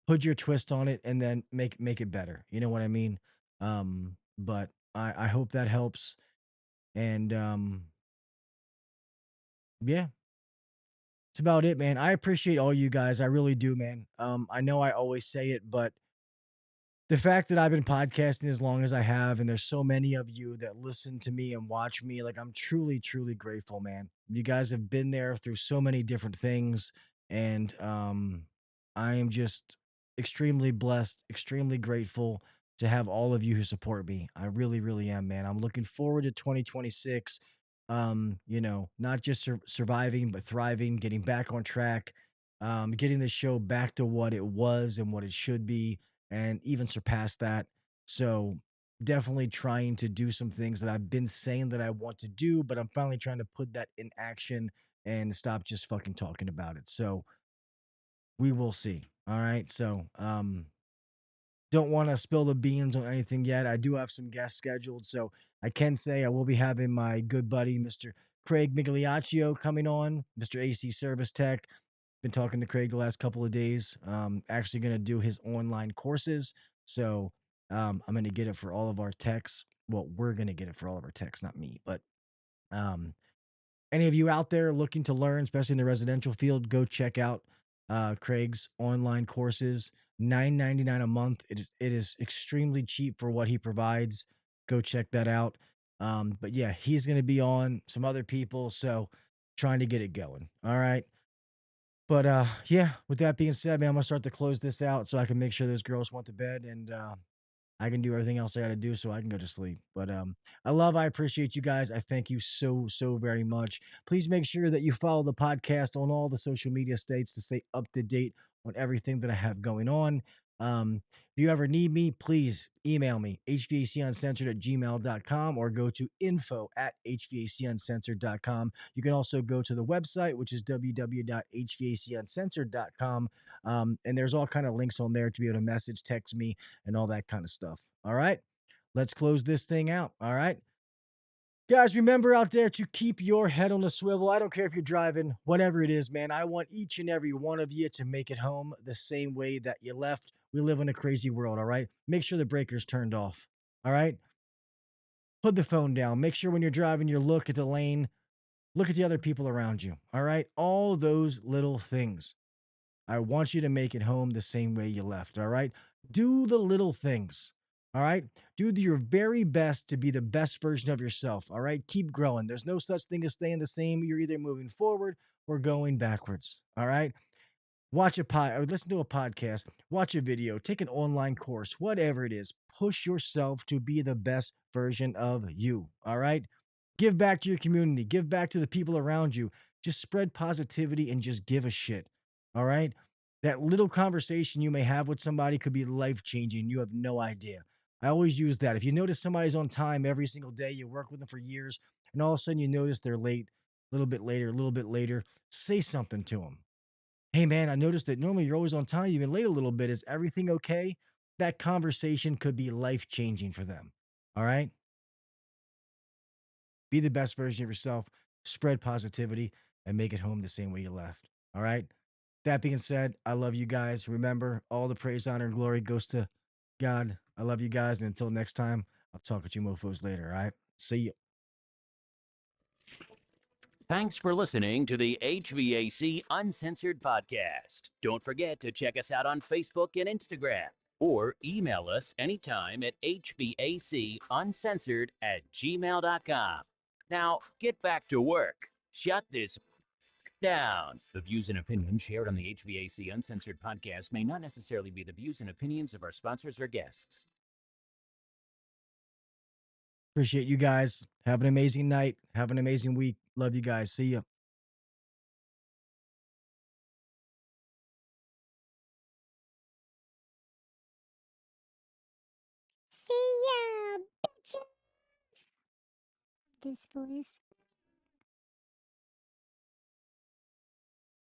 put your twist on it, and then make it better. You know what I mean? But I hope that helps. And yeah, it's about it, man. I appreciate all you guys. I really do, man. I know I always say it, but the fact that I've been podcasting as long as I have, and there's so many of you that listen to me and watch me, like I'm truly, truly grateful, man. You guys have been there through so many different things, and I am just extremely blessed, extremely grateful to have all of you who support me. I really, really am, man. I'm looking forward to 2026. Not just surviving, but thriving, getting back on track, getting the show back to what it was and what it should be and even surpass that. So definitely trying to do some things that I've been saying that I want to do, but I'm finally trying to put that in action and stop just fucking talking about it. So we will see. All right. So don't want to spill the beans on anything yet. I do have some guests scheduled, so I can say I will be having my good buddy, Mr. Craig Migliaccio, coming on, Mr. AC Service Tech. Been talking to Craig the last couple of days. Actually going to do his online courses. So I'm going to get it for all of our techs. Well, we're going to get it for all of our techs, not me. But um, any of you out there looking to learn, especially in the residential field, go check out Craig's online courses. $9.99 a month. It is extremely cheap for what he provides. Go check that out. But yeah, he's going to be on some other people. So trying to get it going. All right. But yeah, with that being said, man, I'm gonna start to close this out so I can make sure those girls went to bed and I can do everything else I gotta do so I can go to sleep. But I appreciate you guys. I thank you so, so very much. Please make sure that you follow the podcast on all the social media states to stay up to date on everything that I have going on. If you ever need me, please email me, hvacuncensored at gmail.com or go to info at hvacuncensored.com. You can also go to the website, which is www.hvacuncensored.com. And there's all kind of links on there to be able to message, text me, and all that kind of stuff. All right. Let's close this thing out. All right. Guys, remember out there to keep your head on the swivel. I don't care if you're driving, whatever it is, man. I want each and every one of you to make it home the same way that you left. We live in a crazy world, all right? Make sure the breaker's turned off, all right? Put the phone down. Make sure when you're driving, you look at the lane, look at the other people around you, all right? All those little things. I want you to make it home the same way you left. All right. Do the little things. All right. Do your very best to be the best version of yourself. All right. Keep growing. There's no such thing as staying the same. You're either moving forward or going backwards. All right. Watch a pod or listen to a podcast, watch a video, take an online course, whatever it is. Push yourself to be the best version of you. All right. Give back to your community, give back to the people around you. Just spread positivity and just give a shit. All right. That little conversation you may have with somebody could be life changing. You have no idea. I always use that. If you notice somebody's on time every single day, you work with them for years, and all of a sudden you notice they're late, a little bit later, say something to them. Hey man, I noticed that normally you're always on time. You've been late a little bit. Is everything okay? That conversation could be life changing for them. All right. Be the best version of yourself, spread positivity, and make it home the same way you left. All right. That being said, I love you guys. Remember, all the praise, honor, and glory goes to God. I love you guys. And until next time, I'll talk with you mofos later. All right. See you. Thanks for listening to the HVAC Uncensored Podcast. Don't forget to check us out on Facebook and Instagram, or email us anytime at hvacuncensored@gmail.com. Now, get back to work. Shut this down. The views and opinions shared on the HVAC Uncensored Podcast may not necessarily be the views and opinions of our sponsors or guests. Appreciate you guys. Have an amazing night. Have an amazing week. Love you guys. See ya. See ya, bitch. This voice.